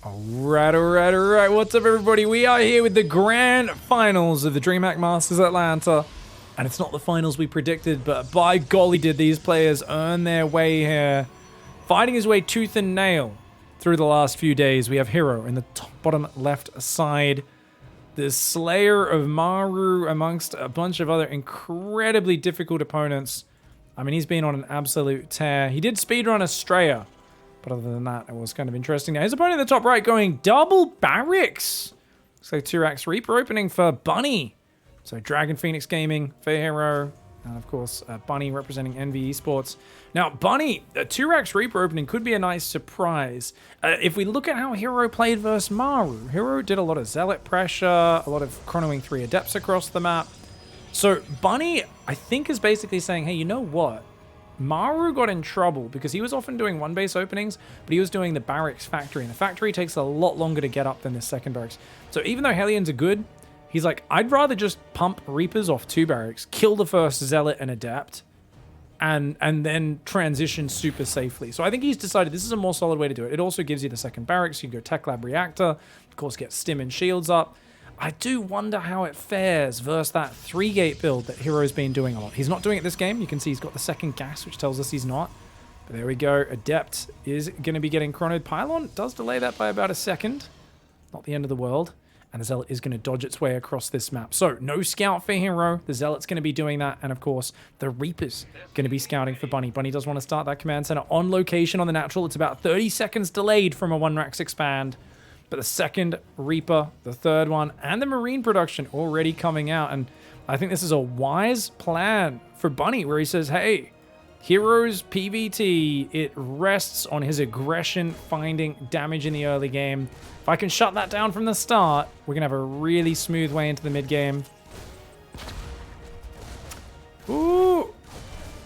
Alright. What's up, everybody? We are here with the grand finals of the DreamHack Masters Atlanta. And it's not the finals we predicted, but by golly did these players earn their way here. Fighting his way tooth and nail through the last few days. We have herO in the bottom left side. The Slayer of Maru amongst a bunch of other incredibly difficult opponents. I mean, he's been on an absolute tear. He did speedrun Estrella. But other than that, it was kind of interesting. Now, his opponent in the top right going double barracks. Looks like 2-Rax Reaper opening for Bunny. So Dragon Phoenix Gaming for herO. And of course, Bunny representing NV Esports. Now, Bunny, a 2-Rax Reaper opening could be a nice surprise. If we look at how herO played versus Maru, herO did a lot of Zealot pressure, a lot of chronoing 3 Adepts across the map. So Bunny, I think, is basically saying, hey, you know what? Maru got in trouble because he was often doing one base openings, but he was doing the barracks factory, and the factory takes a lot longer to get up than the second barracks. So even though Hellions are good, he's like, I'd rather just pump Reapers off 2 barracks, kill the first Zealot and Adept, and then transition super safely. So I think he's decided this is a more solid way to do it. It also gives you the second barracks. You can go Tech Lab Reactor, of course, get Stim and Shields up. I do wonder how it fares versus that 3-gate build that herO's been doing a lot. He's not doing it this game. You can see he's got the second gas, which tells us he's not. But there we go. Adept is going to be getting chronoed. Pylon does delay that by about a second. Not the end of the world. And the Zealot is going to dodge its way across this map. So, no scout for herO. The Zealot's going to be doing that. And, of course, the Reaper's going to be scouting for Bunny. Bunny does want to start that command center on location on the natural. It's about 30 seconds delayed from a 1-Rax expand. But the second Reaper, the third one, and the Marine production already coming out. And I think this is a wise plan for Bunny, where he says, hey, herO's PvT, it rests on his aggression finding damage in the early game. If I can shut that down from the start, we're going to have a really smooth way into the mid game. Ooh!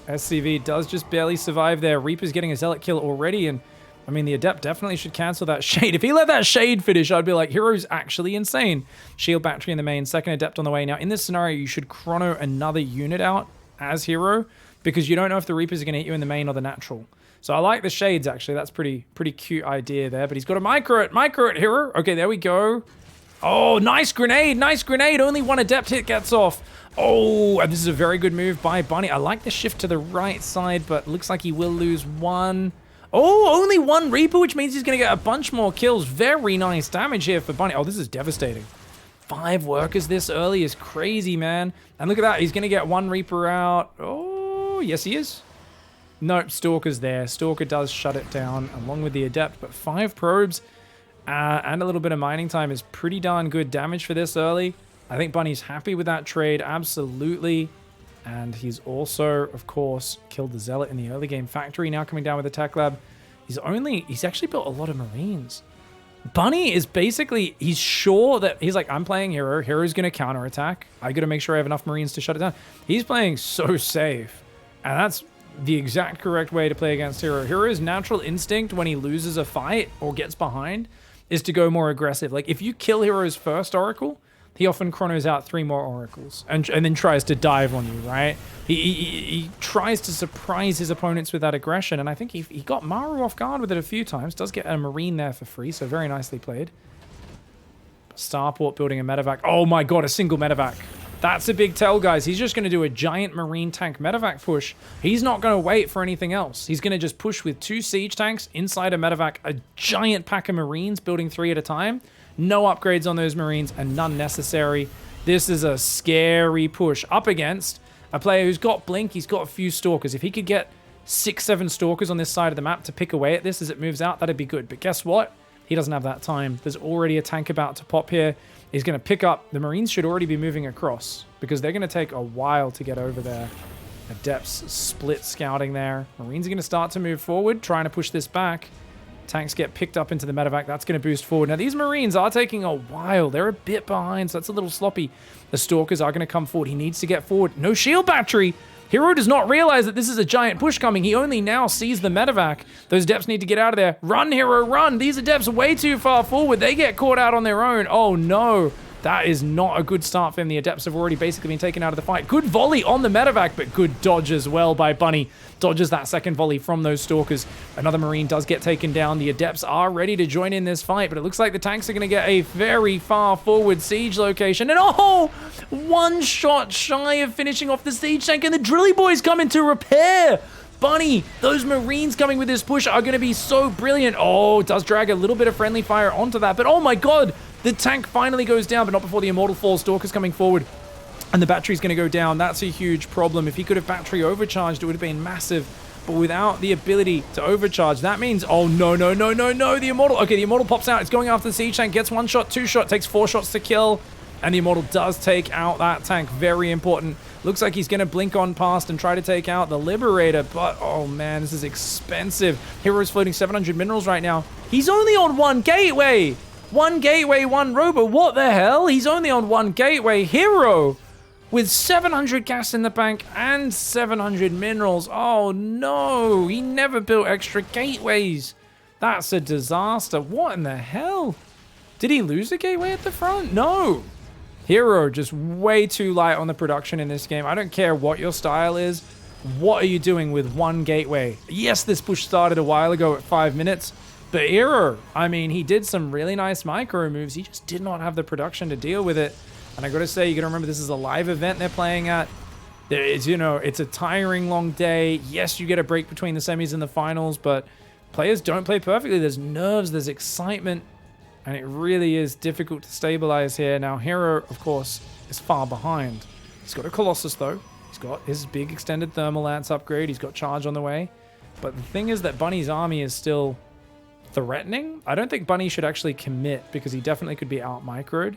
SCV does just barely survive there. Reaper's getting a Zealot kill already, and I mean, the Adept definitely should cancel that Shade. If he let that Shade finish, I'd be like, herO's actually insane. Shield battery in the main, second Adept on the way. Now, in this scenario, you should chrono another unit out as herO, because you don't know if the Reapers are going to hit you in the main or the natural. So I like the Shades, actually. That's pretty cute idea there. But he's got a micro it herO. Okay, there we go. Oh, nice grenade, nice grenade. Only one Adept hit gets off. Oh, and this is a very good move by Bunny. I like the shift to the right side, but looks like he will lose one. Oh, only one Reaper, which means he's going to get a bunch more kills. Very nice damage here for Bunny. Oh, this is devastating. 5 workers this early is crazy, man. And look at that. He's going to get 1 Reaper out. Oh, yes, he is. Nope, Stalker's there. Stalker does shut it down along with the Adept. But 5 probes and a little bit of mining time is pretty darn good damage for this early. I think Bunny's happy with that trade. Absolutely. And he's also, of course, killed the Zealot in the early game. Factory now coming down with the Tech Lab. He's actually built a lot of Marines. Bunny is basically, he's sure that, he's like, I'm playing herO. herO's going to counterattack. I got to make sure I have enough Marines to shut it down. He's playing so safe. And that's the exact correct way to play against herO. herO's natural instinct when he loses a fight or gets behind is to go more aggressive. Like, if you kill herO's first Oracle, he often chronos out 3 more Oracles and then tries to dive on you, right? He tries to surprise his opponents with that aggression, and I think he got Maru off guard with it a few times. Does get a Marine there for free, so very nicely played. Starport building a medevac. Oh my god, a single medevac. That's a big tell, guys. He's just going to do a giant Marine tank medevac push. He's not going to wait for anything else. He's going to just push with 2 siege tanks inside a medevac, a giant pack of Marines building 3 at a time. No upgrades on those Marines and none necessary. This is a scary push up against a player who's got Blink. He's got a few Stalkers. If he could get 6-7 Stalkers on this side of the map to pick away at this as it moves out, that'd be good. But guess what? He doesn't have that time. There's already a tank about to pop here. He's going to pick up. The Marines should already be moving across because they're going to take a while to get over there. Adepts split scouting there. Marines are going to start to move forward, trying to push this back. Tanks get picked up into the medevac. That's going to boost forward. Now, these Marines are taking a while. They're a bit behind, so that's a little sloppy. The Stalkers are going to come forward. He needs to get forward. No shield battery. herO does not realize that this is a giant push coming. He only now sees the medevac. Those Adepts need to get out of there. Run, herO, run. These Adepts are way too far forward. They get caught out on their own. Oh, no. That is not a good start for him. The Adepts have already basically been taken out of the fight. Good volley on the medevac, but good dodge as well by Bunny. Dodges that second volley from those Stalkers. Another Marine does get taken down. The Adepts are ready to join in this fight, but it looks like the tanks are going to get a very far forward siege location. And oh, one shot shy of finishing off the siege tank, and the Drilly Boys come in to repair. Bunny, those Marines coming with this push are going to be so brilliant. Oh, it does drag a little bit of friendly fire onto that, but oh my god, the tank finally goes down, but not before the Immortal falls. Stalker's coming forward, and the battery's going to go down. That's a huge problem. If he could have battery overcharged, it would have been massive, but without the ability to overcharge, that means, oh no, no, no, no, no, the Immortal, okay, the Immortal pops out. It's going after the siege tank, gets one shot, two shot, takes 4 shots to kill, and the Immortal does take out that tank. Very important. Looks like he's going to blink on past and try to take out the Liberator, but oh man, this is expensive. herO's floating 700 minerals right now. He's only on 1 gateway. 1 gateway, 1 robo. What the hell? He's only on 1 gateway. herO with 700 gas in the bank and 700 minerals. Oh no, he never built extra gateways. That's a disaster. What in the hell? Did he lose a gateway at the front? No. herO just way too light on the production in this game. I don't care what your style is. What are you doing with 1 gateway? Yes, this push started a while ago at 5 minutes, but herO, I mean, he did some really nice micro moves. He just did not have the production to deal with it. And I got to say, you got to remember this is a live event they're playing at. It's, you know, it's a tiring long day. Yes, you get a break between the semis and the finals, but players don't play perfectly. There's nerves, there's excitement. And it really is difficult to stabilize here. Now, herO, of course, is far behind. He's got a Colossus, though. He's got his big extended thermal lance upgrade. He's got charge on the way. But the thing is that Bunny's army is still threatening. I don't think Bunny should actually commit because he definitely could be out-microed.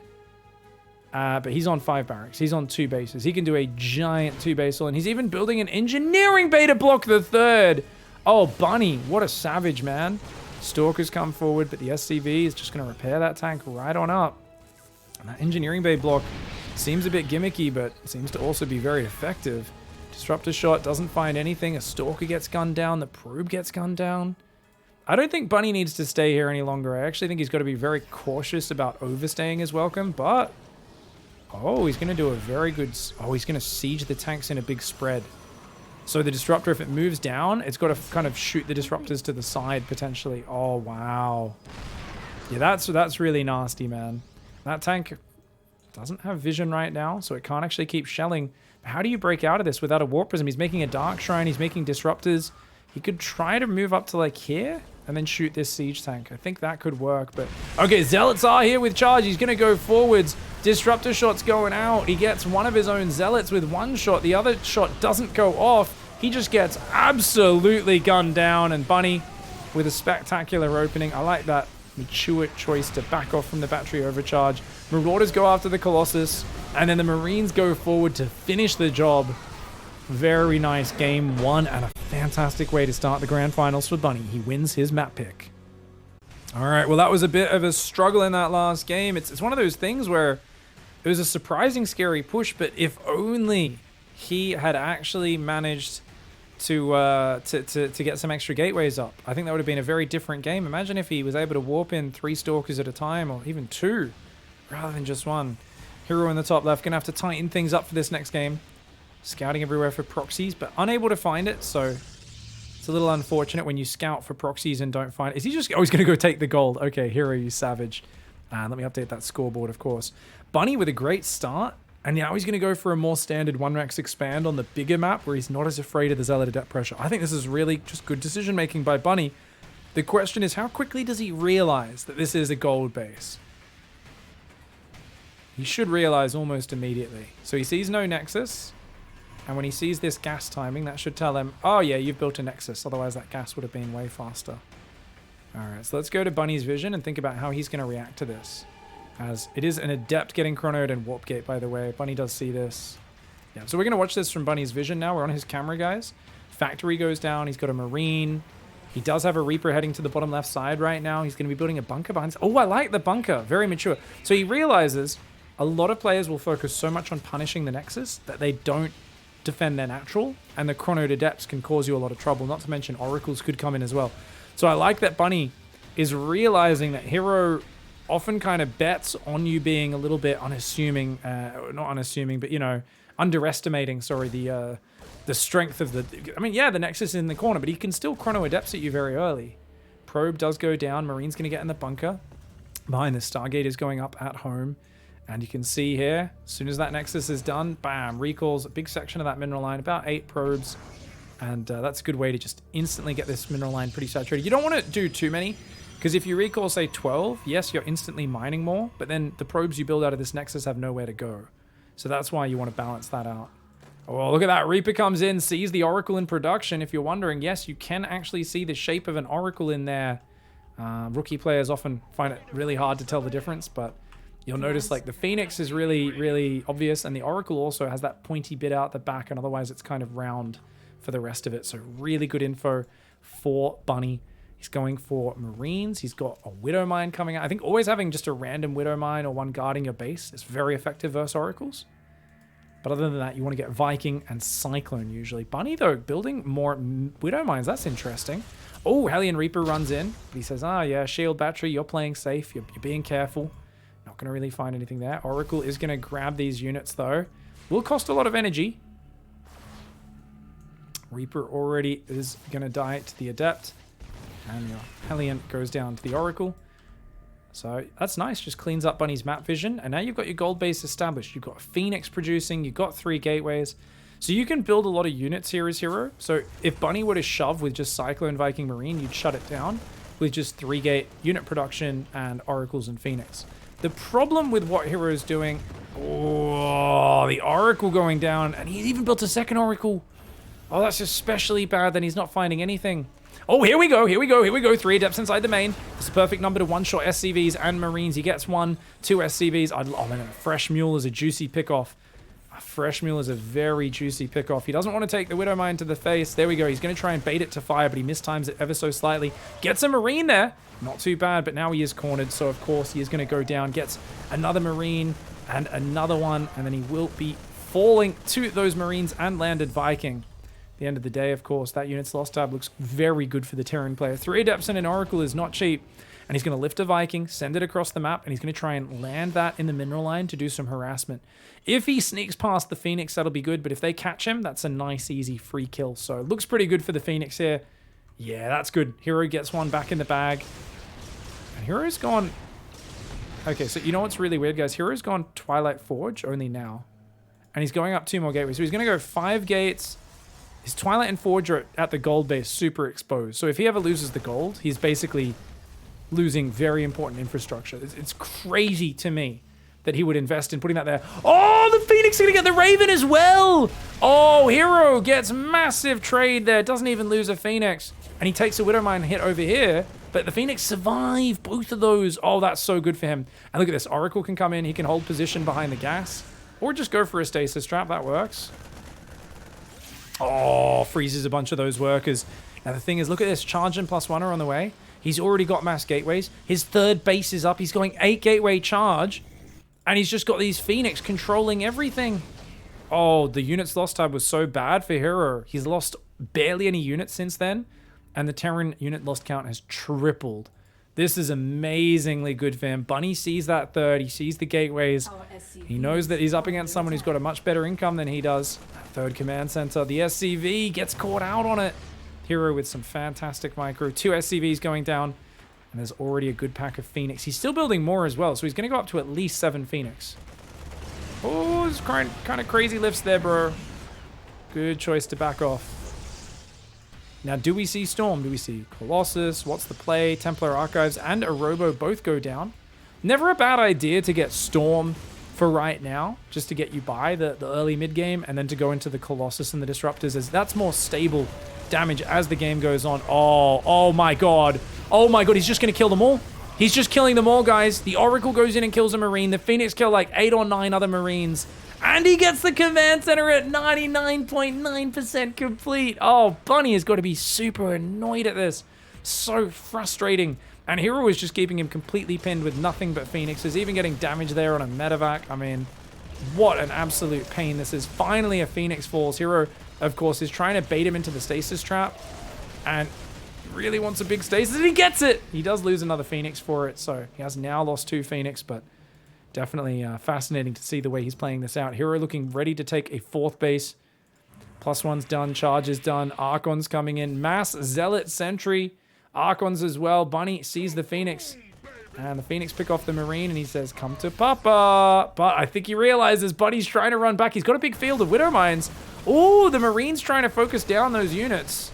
But he's on 5 barracks. He's on 2 bases. He can do a giant 2-basal, and he's even building an engineering bay to block the 3rd. Oh, Bunny, what a savage, man. Stalkers come forward, but the SCV is just going to repair that tank right on up. And that engineering bay block seems a bit gimmicky, but seems to also be very effective. Disruptor shot doesn't find anything. A Stalker gets gunned down. The probe gets gunned down. I don't think Bunny needs to stay here any longer. I actually think he's got to be very cautious about overstaying his welcome, but... oh, he's going to do a very good... oh, he's going to siege the tanks in a big spread. So the Disruptor, if it moves down, it's got to kind of shoot the Disruptors to the side, potentially. Oh, wow. Yeah, that's really nasty, man. That tank doesn't have vision right now, so it can't actually keep shelling. How do you break out of this without a Warp Prism? He's making a Dark Shrine, he's making Disruptors. He could try to move up to, like, here, and then shoot this Siege tank. I think that could work, but... okay, Zealots are here with charge. He's going to go forwards. Disruptor shot's going out. He gets one of his own Zealots with 1 shot. The other shot doesn't go off. He just gets absolutely gunned down, and Bunny with a spectacular opening. I like that mature choice to back off from the battery overcharge. Marauders go after the Colossus, and then the Marines go forward to finish the job. Very nice game 1, and a fantastic way to start the grand finals for Bunny. He wins his map pick. All right, well, that was a bit of a struggle in that last game. It's one of those things where it was a surprising, scary push, but if only he had actually managed to get some extra gateways up, I think that would have been a very different game. Imagine if he was able to warp in 3 Stalkers at a time, or even 2, rather than just 1. herO in the top left, gonna have to tighten things up for this next game. Scouting everywhere for proxies, but unable to find it, so it's a little unfortunate when you scout for proxies and don't find it. Is he just... oh, he's gonna go take the gold. Okay, herO, you savage. And let me update that scoreboard, of course. Bunny with a great start. And now he's going to go for a more standard 1-Rex expand on the bigger map where he's not as afraid of the Zealot Adept pressure. I think this is really just good decision making by Bunny. The question is, how quickly does he realize that this is a gold base? He should realize almost immediately. So he sees no Nexus. And when he sees this gas timing, that should tell him, oh yeah, you've built a Nexus. Otherwise that gas would have been way faster. Alright, so let's go to Bunny's vision and think about how he's going to react to this. As it is an Adept getting chronoed and Warp Gate, by the way. Bunny does see this. Yeah, so we're going to watch this from Bunny's vision now. We're on his camera, guys. Factory goes down. He's got a Marine. He does have a Reaper heading to the bottom left side right now. He's going to be building a bunker behind... oh, I like the bunker. Very mature. So he realizes a lot of players will focus so much on punishing the Nexus that they don't defend their natural. And the chronoed Adepts can cause you a lot of trouble. Not to mention Oracles could come in as well. So I like that Bunny is realizing that herO often kind of bets on you being a little bit unassuming, not unassuming, but, you know, underestimating, sorry, the strength of the... I mean, yeah, the Nexus is in the corner, but he can still Chrono Adepts at you very early. Probe does go down. Marine's going to get in the bunker. Behind the Stargate is going up at home. And you can see here, as soon as that Nexus is done, bam, recalls a big section of that mineral line, about 8 probes. And that's a good way to just instantly get this mineral line pretty saturated. You don't want to do too many, because if you recall, say, 12, yes, you're instantly mining more, but then the probes you build out of this Nexus have nowhere to go. So that's why you want to balance that out. Oh, look at that. Reaper comes in, sees the Oracle in production. If you're wondering, yes, you can actually see the shape of an Oracle in there. Rookie players often find it really hard to tell the difference, but you'll notice like the Phoenix is really, really obvious, and the Oracle also has that pointy bit out the back, and otherwise it's kind of round for the rest of it. So really good info for Bunny. He's going for Marines. He's got a Widow Mine coming out. I think always having just a random Widow Mine or one guarding your base is very effective versus Oracles. But other than that, you want to get Viking and Cyclone usually. Bunny, though, building more Widow Mines. That's interesting. Oh, Hellion Reaper runs in. But he says, yeah, shield battery. You're playing safe. You're being careful. Not going to really find anything there. Oracle is going to grab these units, though. Will cost a lot of energy. Reaper already is going to die to the Adept. And your Hellion goes down to the Oracle. So that's nice. Just cleans up Bunny's map vision. And now you've got your gold base established. You've got Phoenix producing. You've got 3 gateways. So you can build a lot of units here as herO. So if Bunny were to shove with just Cyclone, Viking, Marine, you'd shut it down with just 3 gate unit production and Oracles and Phoenix. The problem with what herO is doing... Oh, the Oracle going down. And he's even built a second Oracle. Oh, that's especially bad. Then he's not finding anything. Oh, here we go, here we go, here we go. 3 Adepts inside the main. It's a perfect number to one-shot SCVs and Marines. He gets 1, 2 SCVs. Oh, man, a Fresh Mule is a juicy pick-off. A Fresh Mule is a very juicy pick-off. He doesn't want to take the Widow Mine to the face. There we go. He's going to try and bait it to fire, but he mistimes it ever so slightly. Gets a Marine there. Not too bad, but now he is cornered, so of course he is going to go down. Gets another Marine and another one, and then he will be falling to those Marines and landed Viking. The end of the day, of course, that unit's lost tab looks very good for the Terran player. 3 Adepts and an Oracle is not cheap. And he's going to lift a Viking, send it across the map, and he's going to try and land that in the mineral line to do some harassment. If he sneaks past the Phoenix, that'll be good. But if they catch him, that's a nice, easy, free kill. So it looks pretty good for the Phoenix here. Yeah, that's good. herO gets one back in the bag. And herO's gone... Okay, so you know what's really weird, guys? herO's gone Twilight Forge only now. And he's going up 2 more gateways. So he's going to go 5 gates... His Twilight and Forge are at the gold base super exposed. So if he ever loses the gold, he's basically losing very important infrastructure. It's crazy to me that he would invest in putting that there. Oh, the Phoenix is going to get the Raven as well. Oh, herO gets massive trade there. Doesn't even lose a Phoenix. And he takes a Widow Mine hit over here. But the Phoenix survive both of those. Oh, that's so good for him. And look at this. Oracle can come in. He can hold position behind the gas. Or just go for a stasis trap. That works. Oh, freezes a bunch of those workers. Now, the thing is, look at this. Charge and +1 are on the way. He's already got mass gateways. His 3rd base is up. He's going 8 gateway charge. And he's just got these Phoenix controlling everything. Oh, the units lost tab was so bad for herO. He's lost barely any units since then. And the Terran unit lost count has tripled. This is amazingly good for him. Bunny sees that 3rd. He sees the gateways. He knows that he's up against someone who's got a much better income than he does. 3rd command center. The SCV gets caught out on it. herO with some fantastic micro. 2 SCVs going down. And there's already a good pack of Phoenix. He's still building more as well. So he's going to go up to at least 7 Phoenix. Oh, it's kind of crazy lifts there, bro. Good choice to back off. Now, do we see Storm? Do we see Colossus? What's the play? Templar Archives and a Robo both go down. Never a bad idea to get Storm for right now, just to get you by the early mid-game, and then to go into the Colossus and the Disruptors, as that's more stable damage as the game goes on. Oh my god. Oh my god, he's just going to kill them all. He's just killing them all, guys. The Oracle goes in and kills a Marine. The Phoenix kill like 8 or 9 other Marines. And he gets the command center at 99.9% complete. Oh, Bunny has got to be super annoyed at this. So frustrating. And herO is just keeping him completely pinned with nothing but Phoenixes, even getting damage there on a medevac. I mean, what an absolute pain this is. Finally, a Phoenix falls. herO, of course, is trying to bait him into the stasis trap. And really wants a big stasis, and he gets it! He does lose another Phoenix for it, so he has now lost 2 Phoenix, but definitely fascinating to see the way he's playing this out. herO looking ready to take a 4th base. +1's done, charge is done, Archon's coming in, Mass, Zealot, Sentry, Archons as well. Bunny sees the Phoenix, and the Phoenix pick off the Marine, and he says, come to Papa. But I think he realizes Bunny's trying to run back. He's got a big field of Widow Mines. Oh, the Marine's trying to focus down those units.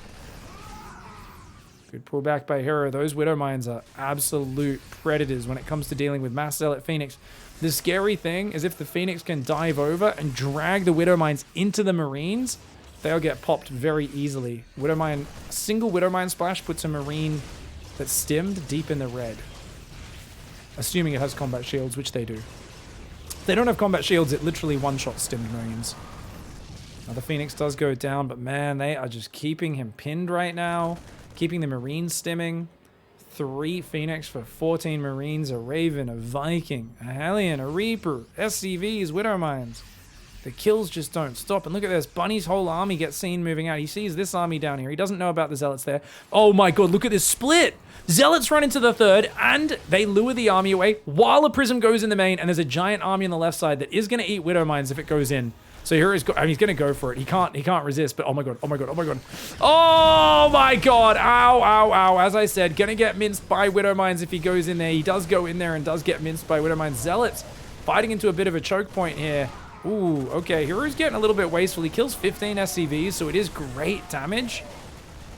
Good pullback by herO. Those Widow Mines are absolute predators when it comes to dealing with Mass Zealot Phoenix. The scary thing is if the Phoenix can dive over and drag the Widow Mines into the Marines, they'll get popped very easily. A single Widow Mine splash puts a Marine that's stimmed deep in the red. Assuming it has combat shields, which they do. If they don't have combat shields, it literally one-shot stimmed Marines. Now the Phoenix does go down, but man, they are just keeping him pinned right now. Keeping the Marines stimming. 3 Phoenix for 14 Marines, a Raven, a Viking, a Hellion, a Reaper, SCVs, Widow Mines. The kills just don't stop. And look at this. Bunny's whole army gets seen moving out. He sees this army down here. He doesn't know about the Zealots there. Oh my god, look at this split. Zealots run into the 3rd, and they lure the army away while a Prism goes in the main, and there's a giant army on the left side that is going to eat Widow Mines if it goes in. So he's going to go for it. He can't resist, but oh my god, oh my god, oh my god. Oh my god, ow, ow, ow. As I said, going to get minced by Widow Mines if he goes in there. He does go in there and does get minced by Widow Mines. Zealots fighting into a bit of a choke point here. Ooh, okay, herO's getting a little bit wasteful. He kills 15 SCVs, so it is great damage.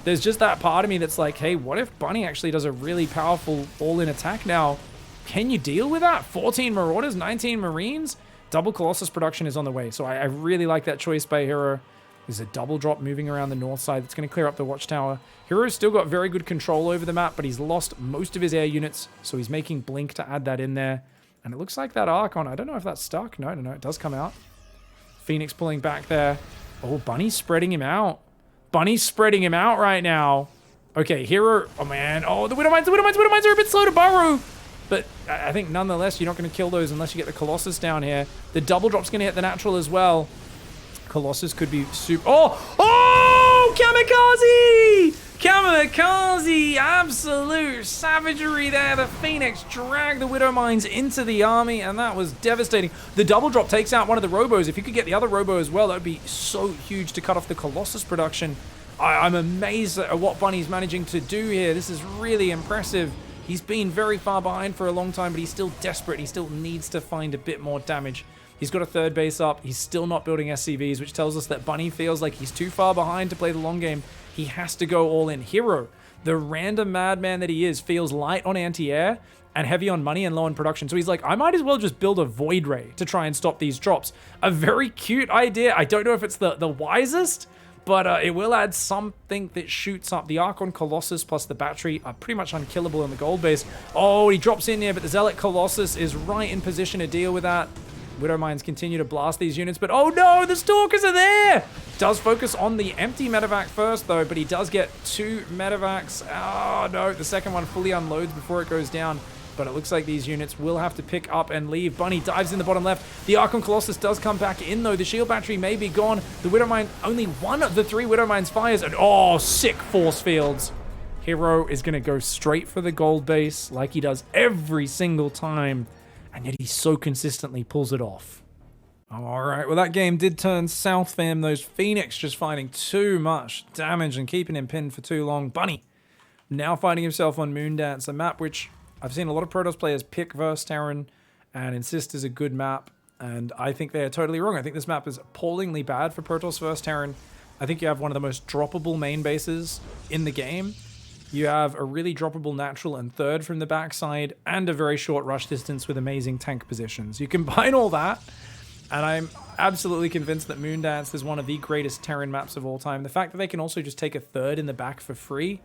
There's just that part of me that's like, hey, what if Bunny actually does a really powerful all-in attack now? Can you deal with that? 14 Marauders, 19 Marines? Double Colossus production is on the way, so I really like that choice by herO. There's a double drop moving around the north side that's going to clear up the watchtower. herO's still got very good control over the map, but he's lost most of his air units, so he's making Blink to add that in there. And it looks like that Archon, I don't know if that's stuck. No, it does come out. Phoenix pulling back there. Oh, Bunny's spreading him out. Bunny's spreading him out right now. Okay, herO, oh man. Oh, the Widow Mines are a bit slow to burrow. But I think nonetheless, you're not going to kill those unless you get the Colossus down here. The double drop's going to hit the natural as well. Colossus could be super... Oh, Kamikaze! Kamikaze! Absolute savagery there. The Phoenix dragged the Widow Mines into the army, and that was devastating. The double drop takes out one of the Robos. If you could get the other Robo as well, that would be so huge to cut off the Colossus production. I'm amazed at what Bunny's managing to do here. This is really impressive. He's been very far behind for a long time, but he's still desperate. He still needs to find a bit more damage. He's got a 3rd base up. He's still not building SCVs, which tells us that Bunny feels like he's too far behind to play the long game. He has to go all in. herO, the random madman that he is, feels light on anti-air and heavy on money and low on production. So he's like, I might as well just build a Void Ray to try and stop these drops. A very cute idea. I don't know if it's the wisest, but it will add something that shoots up. The Archon Colossus plus the battery are pretty much unkillable in the gold base. Oh, he drops in there, but the Zealot Colossus is right in position to deal with that. Widow Mines continue to blast these units, but oh no, the Stalkers are there! Does focus on the empty medevac first though, but he does get 2 medevacs. Oh no, the second one fully unloads before it goes down. But it looks like these units will have to pick up and leave. Bunny dives in the bottom left. The Archon Colossus does come back in, though. The shield battery may be gone. The Widow Mine, only one of the 3 Widow Mines fires. And oh, sick force fields. herO is going to go straight for the gold base like he does every single time. And yet he so consistently pulls it off. All right, well, that game did turn south for him. Those Phoenix just finding too much damage and keeping him pinned for too long. Bunny now finding himself on Moondance, a map which I've seen a lot of Protoss players pick versus Terran and insist is a good map, and I think they are totally wrong. I think this map is appallingly bad for Protoss versus Terran. I think you have one of the most droppable main bases in the game. You have a really droppable natural and 3rd from the backside, and a very short rush distance with amazing tank positions. You combine all that, and I'm absolutely convinced that Moondance is one of the greatest Terran maps of all time. The fact that they can also just take a 3rd in the back for free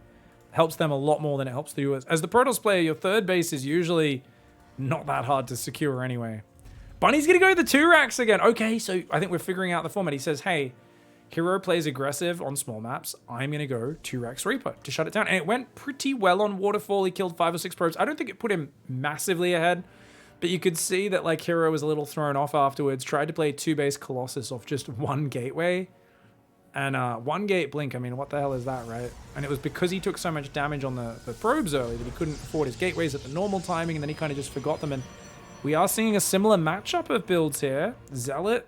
helps them a lot more than it helps the US. As the Protoss player, your 3rd base is usually not that hard to secure anyway. Bunny's going to go to the 2 racks again. Okay, so I think we're figuring out the format. He says, hey, herO plays aggressive on small maps. I'm going to go 2 racks Reaper to shut it down. And it went pretty well on Waterfall. He killed 5 or 6 probes. I don't think it put him massively ahead, but you could see that like herO was a little thrown off afterwards. Tried to play 2 base Colossus off just 1 gateway. And one gate blink, I mean, what the hell is that, right? And it was because he took so much damage on the probes early that he couldn't afford his gateways at the normal timing, and then he kind of just forgot them. And we are seeing a similar matchup of builds here. Zealot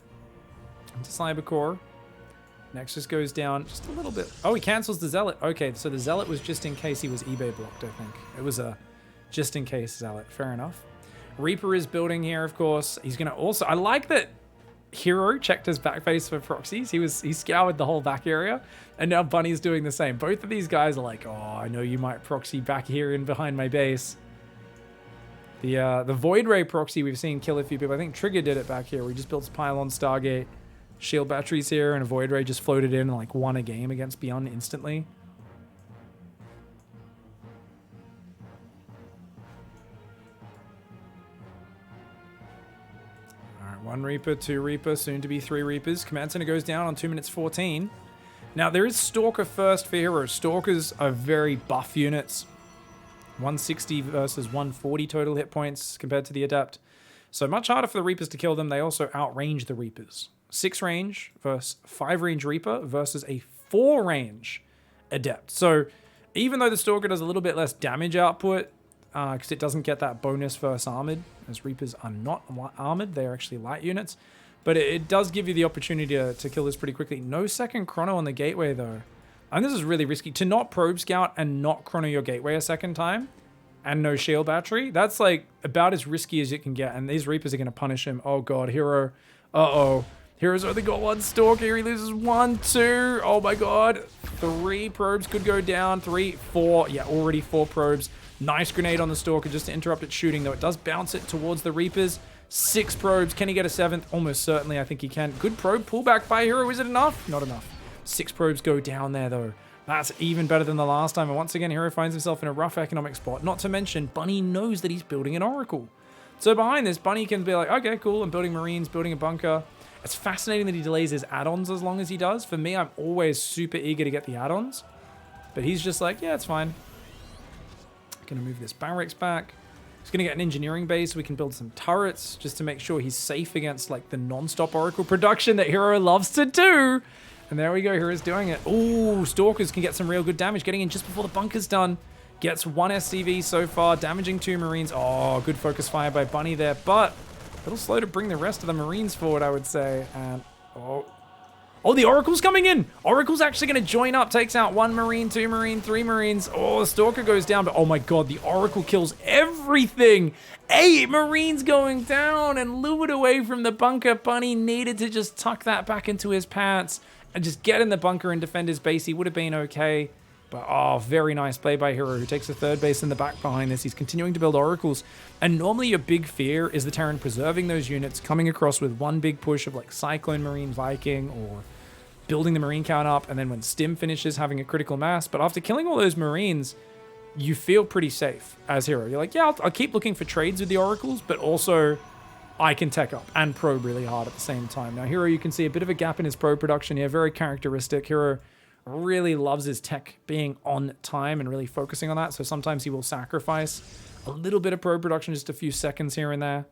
into Cybercore. Nexus goes down just a little bit. Oh, he cancels the Zealot. Okay, so the Zealot was just in case he was eBay blocked, I think. It was a just in case Zealot. Fair enough. Reaper is building here, of course. He's going to also... I like that herO checked his back base for proxies. He scoured the whole back area, and now Bunny's doing the same. Both of these guys are like, oh, I know you might proxy back here and behind my base. The Void Ray proxy we've seen kill a few people. I think Trigger did it back here. We just built Pylon, Stargate, shield batteries here, and a Void Ray just floated in and like won a game against Beyond instantly. One Reaper, two Reaper, soon to be three Reapers. Command Center goes down on 2 minutes 14. Now, there is Stalker first for herO. Stalkers are very buff units. 160 versus 140 total hit points compared to the Adept. So much harder for the Reapers to kill them. They also outrange the Reapers. 6 range versus 5 range Reaper versus a 4 range Adept. So even though the Stalker does a little bit less damage output, because it doesn't get that bonus versus armored, as Reapers are not armored, they're actually light units. But it does give you the opportunity to kill this pretty quickly. No second chrono on the gateway, though. And this is really risky. To not probe scout and not chrono your gateway a second time, and no shield battery, that's like about as risky as it can get. And these Reapers are going to punish him. Oh, God, herO. Uh-oh. herO's only got 1 Stalker. He loses 1, 2. Oh, my God. 3 probes could go down. 3, 4. Yeah, already 4 probes. Nice grenade on the Stalker just to interrupt its shooting, though it does bounce it towards the Reapers. 6 probes. Can he get a 7th? Almost certainly, I think he can. Good probe pullback by herO. Is it enough? Not enough. 6 probes go down there, though. That's even better than the last time. And once again, herO finds himself in a rough economic spot. Not to mention, Bunny knows that he's building an Oracle. So behind this, Bunny can be like, okay, cool, I'm building Marines, building a bunker. It's fascinating that he delays his add-ons as long as he does. For me, I'm always super eager to get the add-ons. But he's just like, yeah, it's fine. Gonna move this barracks back. He's gonna get an engineering base so we can build some turrets just to make sure he's safe against like the non-stop Oracle production that herO loves to do. And there we go, herO's doing it. Ooh, Stalkers can get some real good damage, getting in just before the bunker's done. Gets 1 SCV so far, damaging 2 Marines. Oh, good focus fire by Bunny there, but a little slow to bring the rest of the Marines forward, I would say. And oh, the Oracle's coming in. Oracle's actually going to join up. Takes out 1 Marine, 2 Marine, 3 Marines. Oh, the Stalker goes down. But oh my God, the Oracle kills everything. 8 Marines going down and lured away from the bunker. Bunny needed to just tuck that back into his pants and just get in the bunker and defend his base. He would have been okay. But oh, very nice play by herO, who takes a 3rd base in the back behind this. He's continuing to build Oracles. And normally your big fear is the Terran preserving those units, coming across with one big push of like Cyclone Marine Viking or building the Marine count up, and then when Stim finishes, having a critical mass. But after killing all those Marines, you feel pretty safe as herO. You're like, yeah, I'll keep looking for trades with the Oracles, but also I can tech up and probe really hard at the same time. Now, herO, you can see a bit of a gap in his probe production here. Very characteristic. herO really loves his tech being on time and really focusing on that. So sometimes he will sacrifice a little bit of probe production, just a few seconds here and there.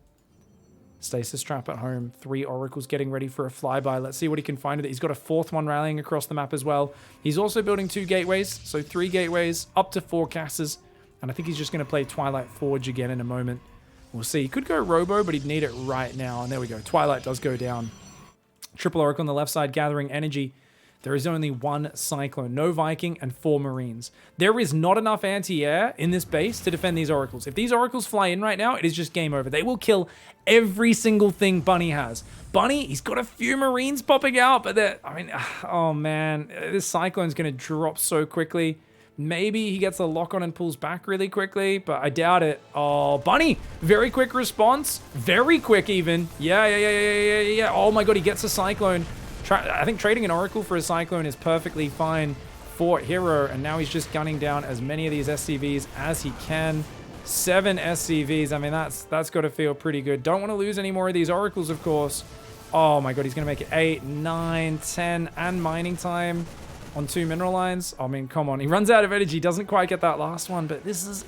Stasis trap at home. 3 Oracles getting ready for a flyby. Let's see what he can find with it. He's got a 4th one rallying across the map as well. He's also building 2 gateways. So 3 gateways, up to 4 casters. And I think he's just going to play Twilight Forge again in a moment. We'll see. He could go Robo, but he'd need it right now. And there we go. Twilight does go down. Triple Oracle on the left side gathering energy. There is only 1 Cyclone, no Viking, and 4 Marines. There is not enough anti-air in this base to defend these Oracles. If these Oracles fly in right now, it is just game over. They will kill every single thing Bunny has. Bunny, he's got a few Marines popping out, but oh man, this Cyclone's going to drop so quickly. Maybe he gets a lock on and pulls back really quickly, but I doubt it. Oh, Bunny, very quick response. Very quick even. Yeah. Oh my God, he gets a Cyclone. I think trading an Oracle for a Cyclone is perfectly fine for herO, and now he's just gunning down as many of these SCVs as he can. 7 SCVs. I mean, that's got to feel pretty good. Don't want to lose any more of these Oracles, of course. Oh my God, he's going to make it 8, 9, 10, and mining time on 2 mineral lines. I mean, come on. He runs out of energy. Doesn't quite get that last one, but this is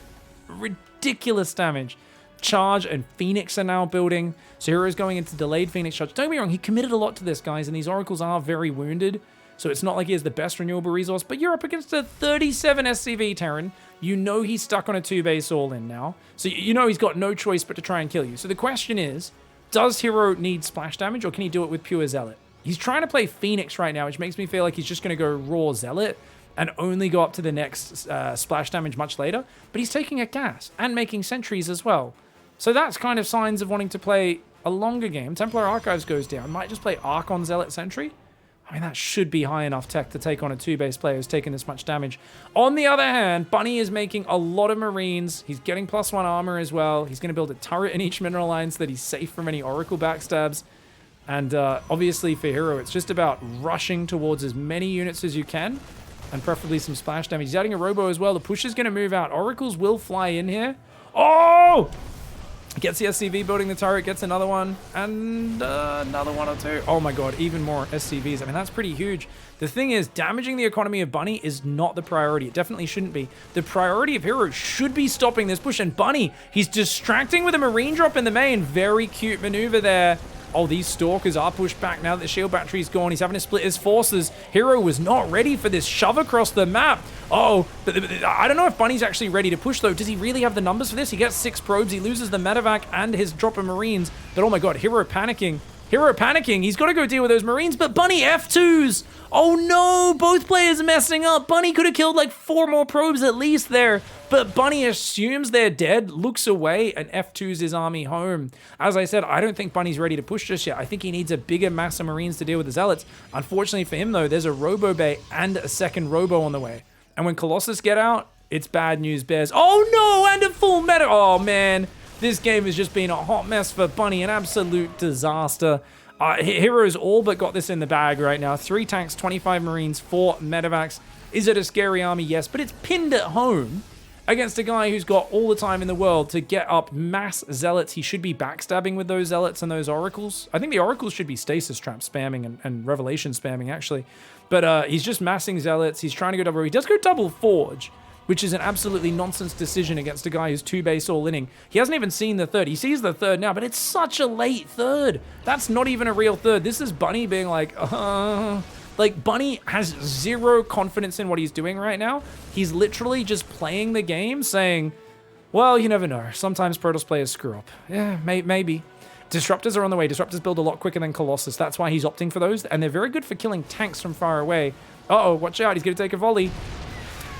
ridiculous damage. Charge and Phoenix are now building. So herO's going into delayed Phoenix charge. Don't get me wrong, he committed a lot to this, guys, and these Oracles are very wounded. so it's not like he has the best renewable resource, but you're up against a 37 SCV Terran. You know he's stuck on a 2-base all-in now, so you know he's got no choice but to try and kill you. So the question is, does herO need splash damage, or can he do it with pure Zealot? He's trying to play Phoenix right now, which makes me feel like he's just going to go raw Zealot and only go up to the next splash damage much later, but he's taking a gas and making sentries as well. So that's kind of signs of wanting to play a longer game. Templar Archives goes down. Might just play Arc on Zealot Sentry. I mean, that should be high enough tech to take on a 2-base player who's taking this much damage. On the other hand, Bunny is making a lot of Marines. He's getting +1 armor as well. He's going to build a turret in each mineral line so that he's safe from any Oracle backstabs. And obviously for herO, it's just about rushing towards as many units as you can, and preferably some splash damage. He's adding a Robo as well. The push is going to move out. Oracles will fly in here. Oh! Gets the SCV building the turret, gets another one, and another one or two. Oh my god, even more SCVs. I mean, that's pretty huge. The thing is, damaging the economy of Bunny is not the priority. It definitely shouldn't be. The priority of herO should be stopping this push. And Bunny, he's distracting with a Marine drop in the main. Very cute maneuver there. Oh, these Stalkers are pushed back now that the shield battery's gone. He's having to split his forces. herO was not ready for this shove across the map. Oh, I don't know if Bunny's actually ready to push, though. Does he really have the numbers for this? He gets 6 probes. He loses the medevac and his drop of Marines. But oh my god, herO panicking. herO panicking. He's got to go deal with those Marines, but Bunny F2s. Oh no, both players messing up. Bunny could have killed like 4 more probes at least there. But Bunny assumes they're dead, looks away, and F2s his army home. As I said, I don't think Bunny's ready to push just yet. I think he needs a bigger mass of Marines to deal with the Zealots. Unfortunately for him, though, there's a Robo Bay and a second Robo on the way. And when Colossus get out, it's bad news bears. Oh no, and a full meta. Oh man, this game has just been a hot mess for Bunny, an absolute disaster. herO's all but got this in the bag right now. 3 tanks, 25 Marines, 4 medevacs. Is it a scary army? Yes, but it's pinned at home against a guy who's got all the time in the world to get up mass Zealots. He should be backstabbing with those Zealots and those Oracles. I think the Oracles should be Stasis Trap spamming and Revelation spamming, actually. But he's just massing Zealots. He's trying to go double. He does go double Forge, which is an absolutely nonsense decision against a guy who's 2-base all-inning. He hasn't even seen the third. He sees the third now, but it's such a late third. That's not even a real third. This is Bunny being like, Like, Bunny has 0 confidence in what he's doing right now. He's literally just playing the game saying, well, you never know. Sometimes Protoss players screw up. Yeah, maybe. Disruptors are on the way. Disruptors build a lot quicker than Colossus. That's why he's opting for those, and they're very good for killing tanks from far away. Uh-oh, watch out. He's going to take a volley.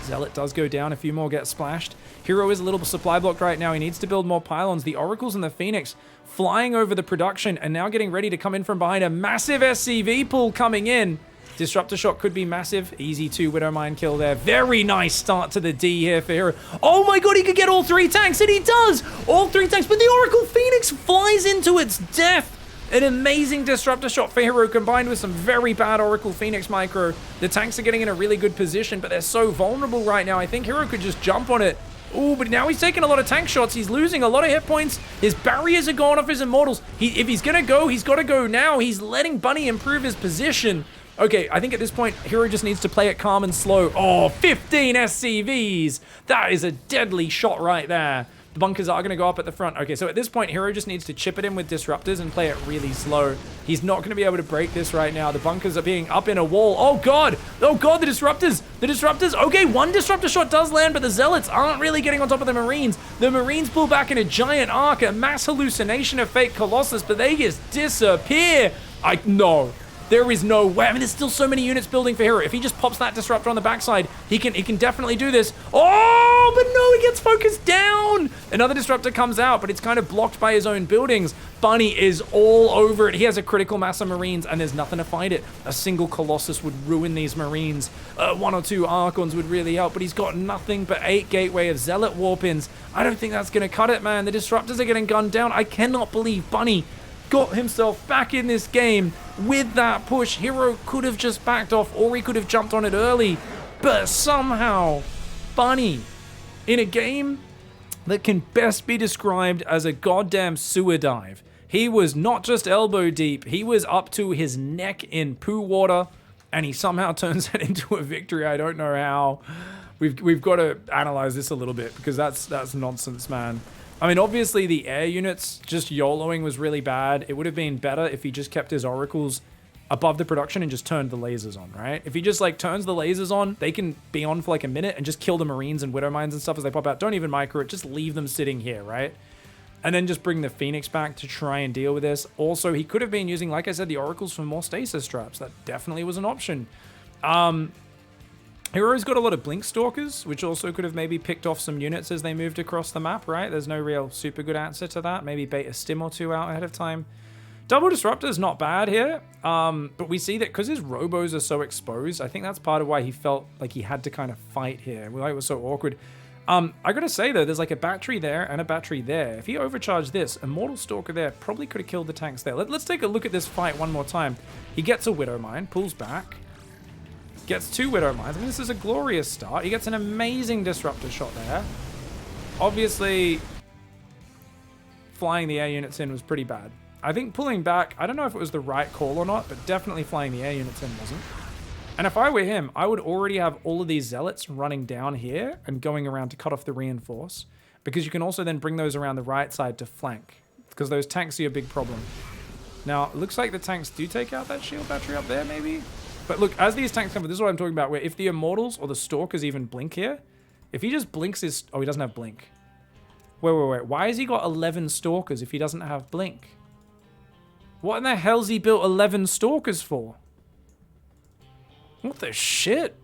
Zealot does go down. A few more get splashed. herO is a little supply blocked right now. He needs to build more pylons. The Oracles and the Phoenix flying over the production and now getting ready to come in from behind. A massive SCV pool coming in. Disruptor shot could be massive. Easy 2 Widowmine kill there. Very nice start to the D here for herO. Oh my god, he could get all 3 tanks, and he does! All 3 tanks, but the Oracle Phoenix flies into its death. An amazing Disruptor shot for herO combined with some very bad Oracle Phoenix micro. The tanks are getting in a really good position, but they're so vulnerable right now. I think herO could just jump on it. Ooh, but now he's taking a lot of tank shots. He's losing a lot of hit points. His barriers are gone off his Immortals. If he's gonna go, he's gotta go now. He's letting Bunny improve his position. Okay, I think at this point, herO just needs to play it calm and slow. Oh, 15 SCVs! That is a deadly shot right there. The bunkers are going to go up at the front. Okay, so at this point, herO just needs to chip it in with Disruptors and play it really slow. He's not going to be able to break this right now. The bunkers are being up in a wall. Oh, God! Oh, God, the Disruptors! The Disruptors! Okay, 1 Disruptor shot does land, but the Zealots aren't really getting on top of the Marines. The Marines pull back in a giant arc, a mass hallucination of fake Colossus, but they just disappear. No. There is no way. I mean, there's still so many units building for herO. If he just pops that Disruptor on the backside, he can definitely do this. Oh, but no, he gets focused down. Another Disruptor comes out, but it's kind of blocked by his own buildings. Bunny is all over it. He has a critical mass of Marines, and there's nothing to fight it. A single Colossus would ruin these Marines. 1 or 2 Archons would really help, but he's got nothing but 8 Gateway of Zealot Warpins. I don't think that's going to cut it, man. The Disruptors are getting gunned down. I cannot believe Bunny got himself back in this game with that push. herO could have just backed off, or he could have jumped on it early, but somehow Bunny, in a game that can best be described as a goddamn sewer dive, he was not just elbow deep, he was up to his neck in poo water, and he somehow turns it into a victory. I don't know how. We've got to analyze this a little bit, because that's nonsense, man. I mean, obviously the air units just YOLOing was really bad. It would have been better if he just kept his Oracles above the production and just turned the lasers on, right? If he just like turns the lasers on, they can be on for like a minute and just kill the Marines and Widow Mines and stuff as they pop out. Don't even micro it, just leave them sitting here, right? And then just bring the Phoenix back to try and deal with this. Also, he could have been using, like I said, the Oracles for more stasis traps. That definitely was an option. hero's got a lot of Blink Stalkers, which also could have maybe picked off some units as they moved across the map, right? There's no real super good answer to that. Maybe bait a stim or two out ahead of time. Double Disruptor is not bad here, but we see that because his robos are so exposed, I think that's part of why he felt like he had to kind of fight here. Why it was so awkward. I gotta say though, there's like a battery there and a battery there. If he overcharged this, Immortal Stalker there probably could have killed the tanks there. Let's take a look at this fight one more time. He gets a Widow Mine, pulls back, gets 2 Widow Mines. I mean, this is a glorious start. He gets an amazing Disruptor shot there. Obviously, flying the air units in was pretty bad. I think pulling back, I don't know if it was the right call or not, but definitely flying the air units in wasn't. And if I were him, I would already have all of these Zealots running down here and going around to cut off the reinforce, because you can also then bring those around the right side to flank, because those tanks are a big problem. Now, it looks like the tanks do take out that shield battery up there, maybe? But look, as these tanks come, this is what I'm talking about, where if the Immortals or the Stalkers even blink here, if he just blinks his... Oh, he doesn't have blink. Wait. Why has he got 11 Stalkers if he doesn't have blink? What in the hell's he built 11 Stalkers for? What the shit?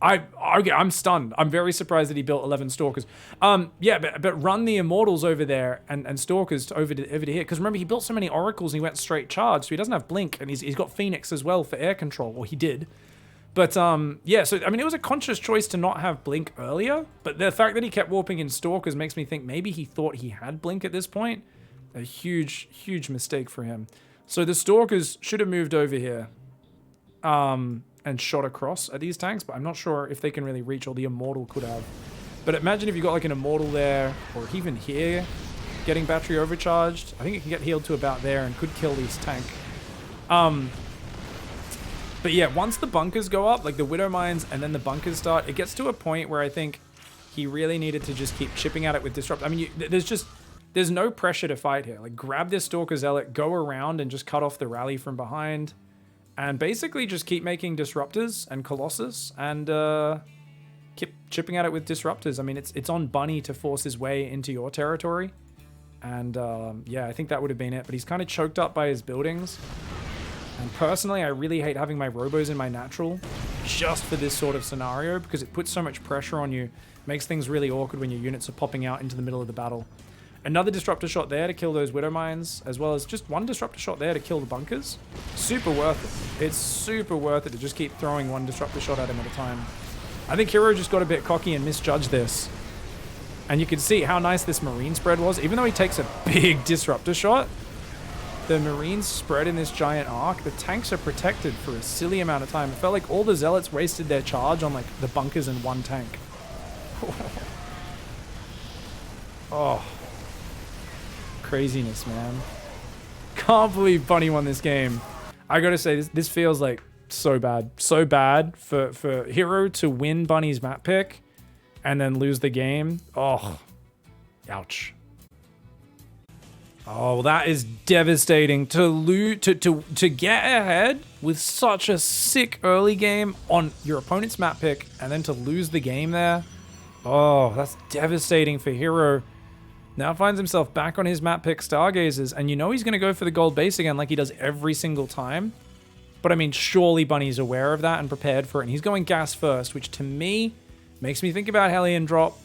I'm stunned. I'm very surprised that he built 11 Stalkers. Yeah, but run the Immortals over there and Stalkers over to here. Because remember, he built so many Oracles and he went straight charge, so he doesn't have Blink. And he's got Phoenix as well for air control. Well, he did. But, yeah, so, I mean, it was a conscious choice to not have Blink earlier. But the fact that he kept warping in Stalkers makes me think maybe he thought he had Blink at this point. A huge, huge mistake for him. So the Stalkers should have moved over here. And shot across at these tanks, but I'm not sure if they can really reach, or the Immortal could have. But imagine if you got like an Immortal there, or even here, getting battery overcharged. I think it can get healed to about there and could kill this tank. But yeah, once the bunkers go up, like the Widow Mines and then the bunkers start, it gets to a point where I think he really needed to just keep chipping at it with Disrupt. I mean, there's no pressure to fight here. Like, grab this Stalker Zealot, go around and just cut off the rally from behind. And basically just keep making Disruptors and Colossus and keep chipping at it with Disruptors. I mean, it's on Bunny to force his way into your territory. And yeah, I think that would have been it. But he's kind of choked up by his buildings. And personally, I really hate having my Robos in my natural just for this sort of scenario, because it puts so much pressure on you. Makes things really awkward when your units are popping out into the middle of the battle. Another Disruptor shot there to kill those Widow Mines, as well as just one Disruptor shot there to kill the bunkers. Super worth it. It's super worth it to just keep throwing one Disruptor shot at him at a time. I think herO just got a bit cocky and misjudged this. And you can see how nice this Marine spread was. Even though he takes a big Disruptor shot, the Marines spread in this giant arc. The tanks are protected for a silly amount of time. It felt like all the Zealots wasted their charge on like the bunkers and one tank. Oh. Craziness, man. Can't believe Bunny won this game. I gotta say, this feels like so bad. So bad for herO to win Bunny's map pick and then lose the game. Oh, ouch. Oh, that is devastating to lose, to get ahead with such a sick early game on your opponent's map pick and then to lose the game there. Oh, that's devastating for herO. Now finds himself back on his map pick Stargazers, and you know he's going to go for the gold base again like he does every single time. But I mean, surely Bunny's aware of that and prepared for it, and he's going gas first, which to me makes me think about Hellion Drop.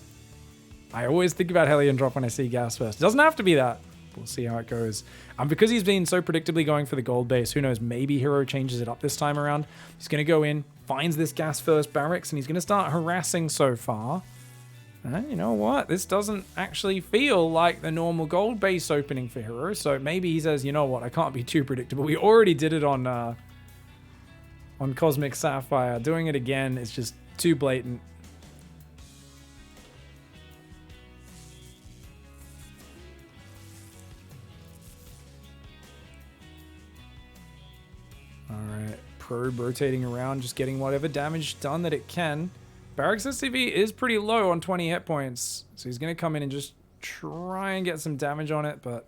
I always think about Hellion Drop when I see gas first. It doesn't have to be that. We'll see how it goes. Because he's been so predictably going for the gold base, who knows, maybe herO changes it up this time around. He's going to go in, finds this gas first barracks, and he's going to start harassing so far. And you know what? This doesn't actually feel like the normal gold base opening for herO. So maybe he says, you know what? I can't be too predictable. We already did it on Cosmic Sapphire. Doing it again is just too blatant. All right. Probe rotating around, just getting whatever damage done that it can. Barracks SCV is pretty low on 20 hit points, so he's going to come in and just try and get some damage on it, but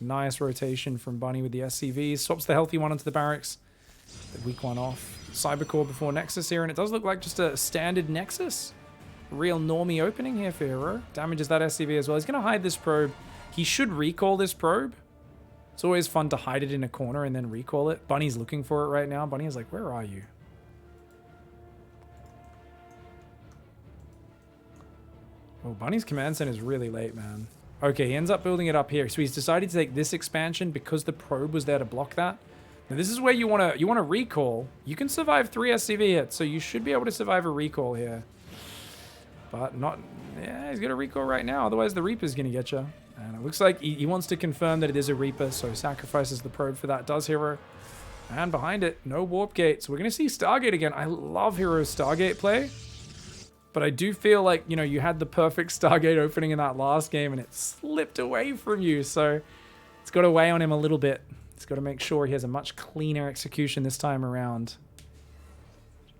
Nice rotation from Bunny with the SCVs. Swaps the healthy one onto the barracks. The weak one off. Cybercore before Nexus here, and it does look like just a standard Nexus. Real normie opening here for herO. Damages that SCV as well. He's going to hide this probe. He should recall this probe. It's always fun to hide it in a corner and then recall it. Bunny's looking for it right now. Bunny is like, where are you? Oh, Bunny's command center is really late, man. Okay, he ends up building it up here. So he's decided to take this expansion because the probe was there to block that. Now this is where you want to recall. You can survive 3 SCV hits, so you should be able to survive a recall here. But not... Yeah, he's going to recall right now. Otherwise, the Reaper's going to get you. And it looks like he wants to confirm that it is a Reaper, so sacrifices the probe for that. Does herO. And behind it, no Warp Gate. So we're going to see Stargate again. I love herO's Stargate play. But I do feel like, you know, you had the perfect Stargate opening in that last game and it slipped away from you. So it's got to weigh on him a little bit. It's got to make sure he has a much cleaner execution this time around.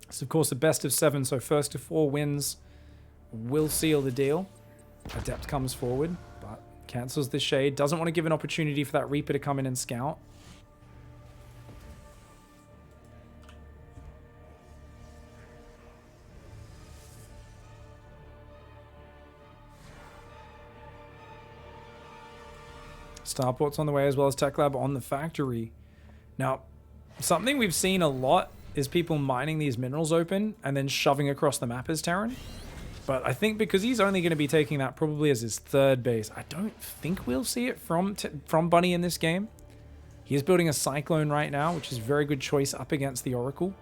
It's, of course, a best of 7. So first to 4 wins will seal the deal. Adept comes forward, but cancels the Shade. Doesn't want to give an opportunity for that Reaper to come in and scout. Starport's on the way as well as Tech Lab on the factory. Now, something we've seen a lot is people mining these minerals open and then shoving across the map as Terran. But I think because he's only going to be taking that probably as his 3rd base, I don't think we'll see it from Bunny in this game. He is building a Cyclone right now, which is a very good choice up against the Oracle.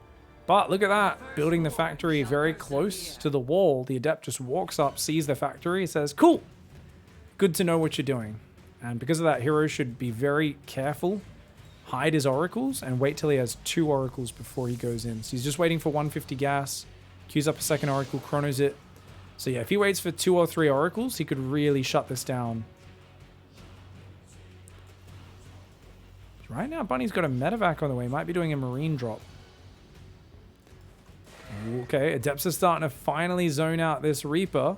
But look at that, building the factory very close to the wall. The Adept just walks up, sees the factory, says, cool, good to know what you're doing. And because of that, herO should be very careful, hide his oracles, and wait till he has 2 oracles before he goes in. So he's just waiting for 150 gas, queues up a second oracle, chronos it. So yeah, if he waits for 2 or 3 oracles, he could really shut this down. Right now, Bunny's got a medevac on the way. Might be doing a marine drop. Okay, Adepts are starting to finally zone out this Reaper.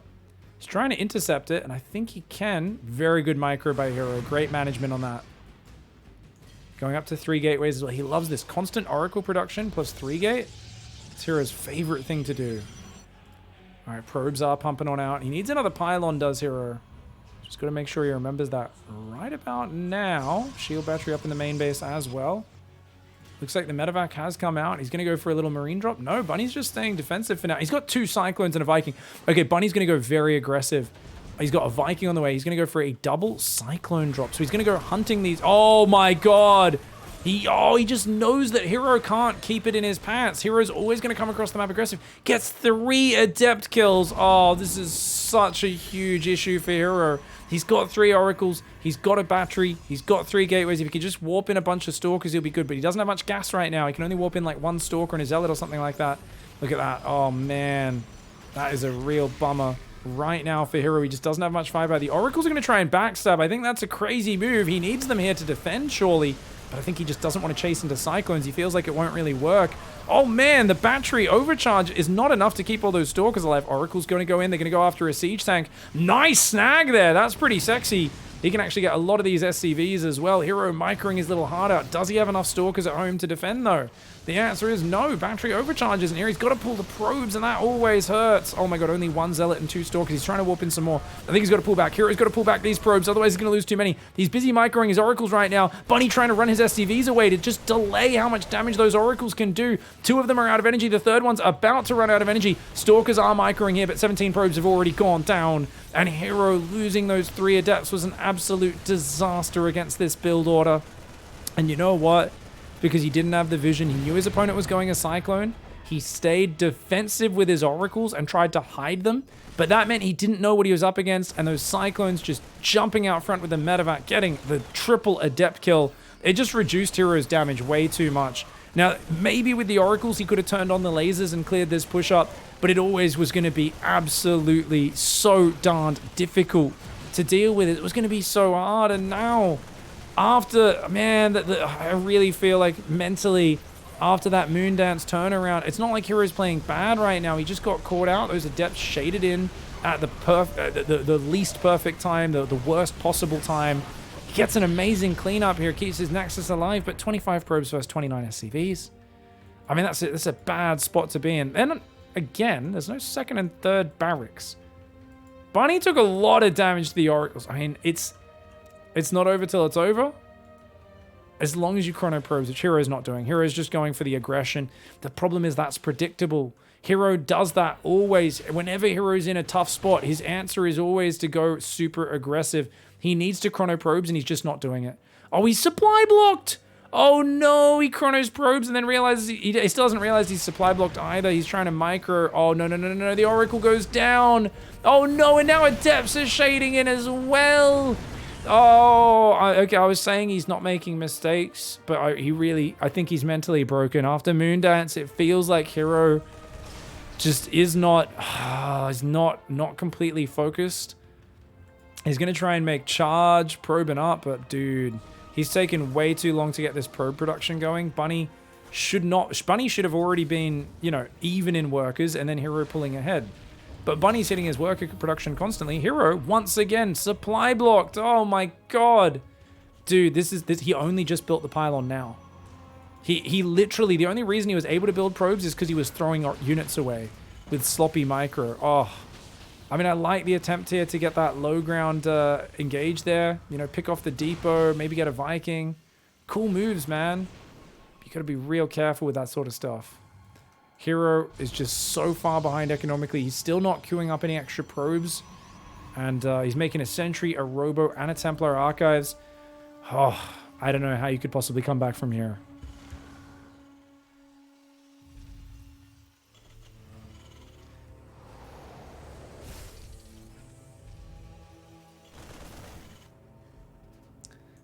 He's trying to intercept it, and I think he can. Very good micro by herO. Great management on that. Going up to 3 gateways as well. He loves this constant oracle production plus 3 gate. It's herO's favorite thing to do. All right, probes are pumping on out. He needs another pylon, does herO. Just got to make sure he remembers that right about now. Shield battery up in the main base as well. Looks like the medevac has come out. He's going to go for a little marine drop. No, Bunny's just staying defensive for now. He's got 2 Cyclones and a Viking. Okay, Bunny's going to go very aggressive. He's got a Viking on the way. He's going to go for a double Cyclone drop. So he's going to go hunting these. Oh my god. He just knows that herO can't keep it in his pants. herO's always going to come across the map aggressive. Gets 3 Adept kills. Oh, this is such a huge issue for herO. He's got 3 oracles. He's got a battery. He's got 3 gateways. If he could just warp in a bunch of stalkers, he'll be good. But he doesn't have much gas right now. He can only warp in like 1 stalker and a zealot or something like that. Look at that. Oh, man. That is a real bummer right now for herO. He just doesn't have much firepower. The oracles are going to try and backstab. I think that's a crazy move. He needs them here to defend, surely. But I think he just doesn't want to chase into Cyclones. He feels like it won't really work. Oh, man. The battery overcharge is not enough to keep all those stalkers alive. Oracle's going to go in. They're going to go after a siege tank. Nice snag there. That's pretty sexy. He can actually get a lot of these SCVs as well. herO microing his little heart out. Does he have enough stalkers at home to defend, though? The answer is no. Battery overcharge isn't here. He's got to pull the probes, and that always hurts. Oh my god, only 1 zealot and 2 stalkers. He's trying to warp in some more. I think he's got to pull back. herO's got to pull back these probes, otherwise he's going to lose too many. He's busy microing his oracles right now. Bunny trying to run his SCVs away to just delay how much damage those oracles can do. 2 of them are out of energy. The 3rd one's about to run out of energy. Stalkers are microing here, but 17 probes have already gone down. And herO losing those 3 Adepts was an absolute disaster against this build order. And you know what? Because he didn't have the vision, he knew his opponent was going a Cyclone. He stayed defensive with his oracles and tried to hide them. But that meant he didn't know what he was up against. And those Cyclones just jumping out front with the medevac, getting the triple Adept kill. It just reduced herO's damage way too much. Now, maybe with the oracles, he could have turned on the lasers and cleared this push-up. But it always was going to be absolutely so darned difficult to deal with. It was going to be so hard. And now, after, man, I really feel like mentally, after that Moondance turnaround, it's not like herO's playing bad right now. He just got caught out. Those Adepts shaded in at the least perfect time, the worst possible time. He gets an amazing cleanup here, keeps his Nexus alive, but 25 probes versus 29 SCVs. I mean, that's a bad spot to be in. Then, again, there's no second and third barracks. Bunny took a lot of damage to the Oracles. I mean, it's not over till it's over. As long as you chrono probes, which herO's not doing. herO's just going for the aggression. The problem is that's predictable. herO does that always. Whenever herO's in a tough spot, his answer is always to go super aggressive. He needs to chrono probes and he's just not doing it. Oh, he's supply blocked. Oh no, he chronos probes and then realizes he still doesn't realize he's supply blocked either. He's trying to micro. Oh no, no, no, no, no. The Oracle goes down. Oh no, and now Adepts is shading in as well. Oh, okay, I was saying he's not making mistakes, but I think he's mentally broken. After Moondance, it feels like herO just is not completely focused. He's going to try and make charge, probing up, but dude, he's taken way too long to get this probe production going. Bunny should have already been, you know, even in workers and then herO pulling ahead. But Bunny's hitting his worker production constantly. herO, once again, supply blocked. Oh my god. Dude, he only just built the pylon now. He literally, the only reason he was able to build probes is because he was throwing units away with sloppy micro. Oh, I mean, I like the attempt here to get that low ground engage there. You know, pick off the depot, maybe get a Viking. Cool moves, man. You gotta be real careful with that sort of stuff. herO is just so far behind economically. He's still not queuing up any extra probes. And he's making a Sentry, a Robo, and a Templar Archives. Oh, I don't know how you could possibly come back from here.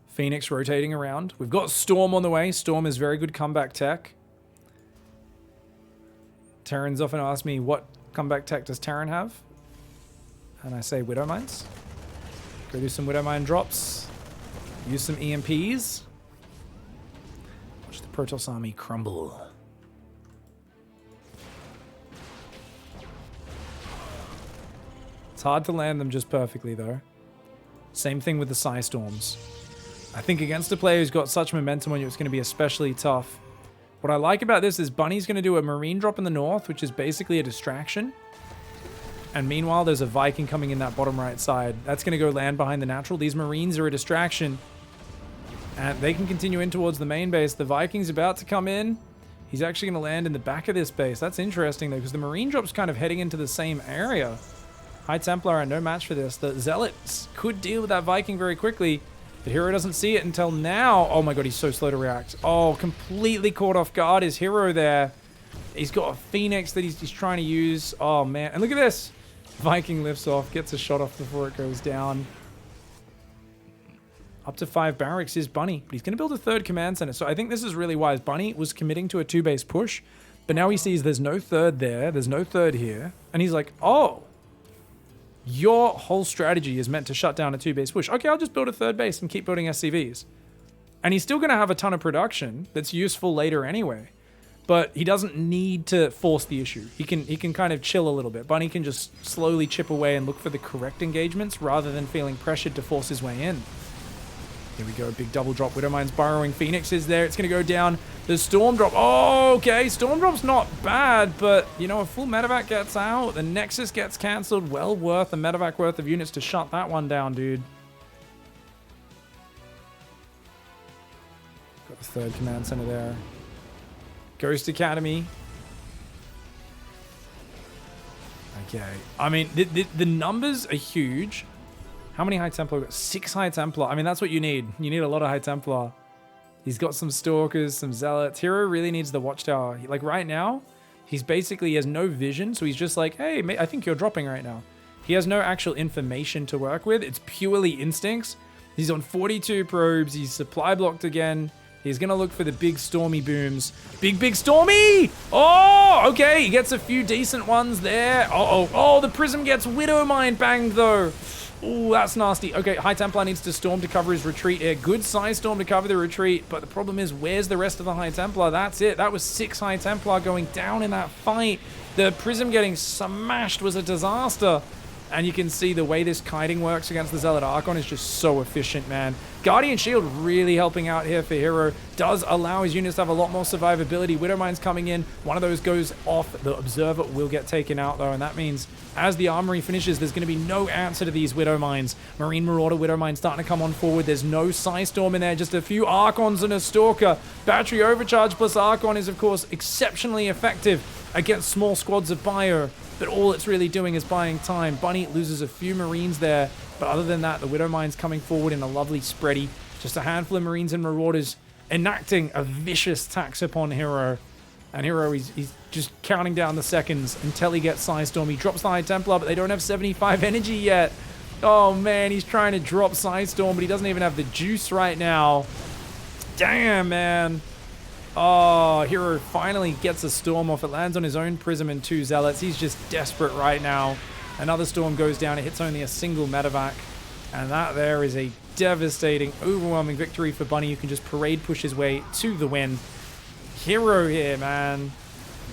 Phoenix rotating around. We've got Storm on the way. Storm is very good comeback tech. Terran's often asked me, what comeback tech does Terran have? And I say Widow Mines. Go do some Widow Mine drops. Use some EMPs. Watch the Protoss army crumble. It's hard to land them just perfectly, though. Same thing with the Psy Storms. I think against a player who's got such momentum on you, it's going to be especially tough. What I like about this is Bunny's going to do a Marine drop in the north, which is basically a distraction. And meanwhile, there's a Viking coming in that bottom right side. That's going to go land behind the natural. These Marines are a distraction. And they can continue in towards the main base. The Viking's about to come in. He's actually going to land in the back of this base. That's interesting, though, because the Marine drop's kind of heading into the same area. High Templar are no match for this. The Zealots could deal with that Viking very quickly. The herO doesn't see it until now. Oh my god, he's so slow to react. Oh, completely caught off guard is herO there. He's got a Phoenix that he's trying to use. Oh man, and look at this. Viking lifts off, gets a shot off before it goes down. Up to 5 barracks is Bunny, but he's going to build a 3rd command center. So I think this is really wise. Bunny was committing to a 2-base push, but now he sees there's no 3rd there. There's no 3rd here. And he's like, oh, your whole strategy is meant to shut down a 2-base push. Okay, I'll just build a 3rd base and keep building SCVs. And he's still going to have a ton of production that's useful later anyway. But he doesn't need to force the issue. He can kind of chill a little bit. Bunny can just slowly chip away and look for the correct engagements rather than feeling pressured to force his way in. Here we go, big double drop. Widowmine's burrowing. Phoenix is there. It's going to go down. The Storm drop. Oh, okay. Storm drop's not bad, but, you know, a full medevac gets out. The Nexus gets cancelled. Well worth a medevac worth of units to shut that one down, dude. Got the 3rd command center there. Ghost Academy. Okay. I mean, the numbers are huge. How many High Templar? 6 High Templar. I mean, that's what you need. You need a lot of High Templar. He's got some Stalkers, some Zealots. herO really needs the Watchtower. Like, right now, he has no vision, so he's just like, hey, I think you're dropping right now. He has no actual information to work with. It's purely instincts. He's on 42 probes. He's supply blocked again. He's going to look for the big Stormy booms. Big Stormy! Oh, okay. He gets a few decent ones there. Oh, the Prism gets Widow Mine banged, though. Oh, that's nasty. Okay, High Templar needs to Storm to cover his retreat here. Good size Storm to cover the retreat, but the problem is, where's the rest of the High Templar? That's it. That was 6 High Templar going down in that fight. The Prism getting smashed was a disaster. And you can see the way this kiting works against the Zealot Archon is just so efficient, man. Guardian Shield really helping out here for herO. Does allow his units to have a lot more survivability. Widowmine's coming in. One of those goes off. The Observer will get taken out, though. And that means as the Armory finishes, there's going to be no answer to these Widowmines. Marine Marauder Widowmine starting to come on forward. There's no Psystorm in there. Just a few Archons and a Stalker. Battery Overcharge plus Archon is, of course, exceptionally effective against small squads of Bio. But all it's really doing is buying time. Bunny loses a few Marines there. But other than that, the Widowmine's coming forward in a lovely spready. Just a handful of Marines and Marauders enacting a vicious tax upon herO. And herO, he's just counting down the seconds until he gets Psystorm. He drops the High Templar, but they don't have 75 energy yet. Oh, man, he's trying to drop Psystorm, but he doesn't even have the juice right now. Damn, man. Oh, herO finally gets a Storm off. It lands on his own Prism and 2 Zealots. He's just desperate right now. Another Storm goes down. It hits only a single medevac. And that there is a devastating, overwhelming victory for Bunny, who can just parade push his way to the win. herO here, man.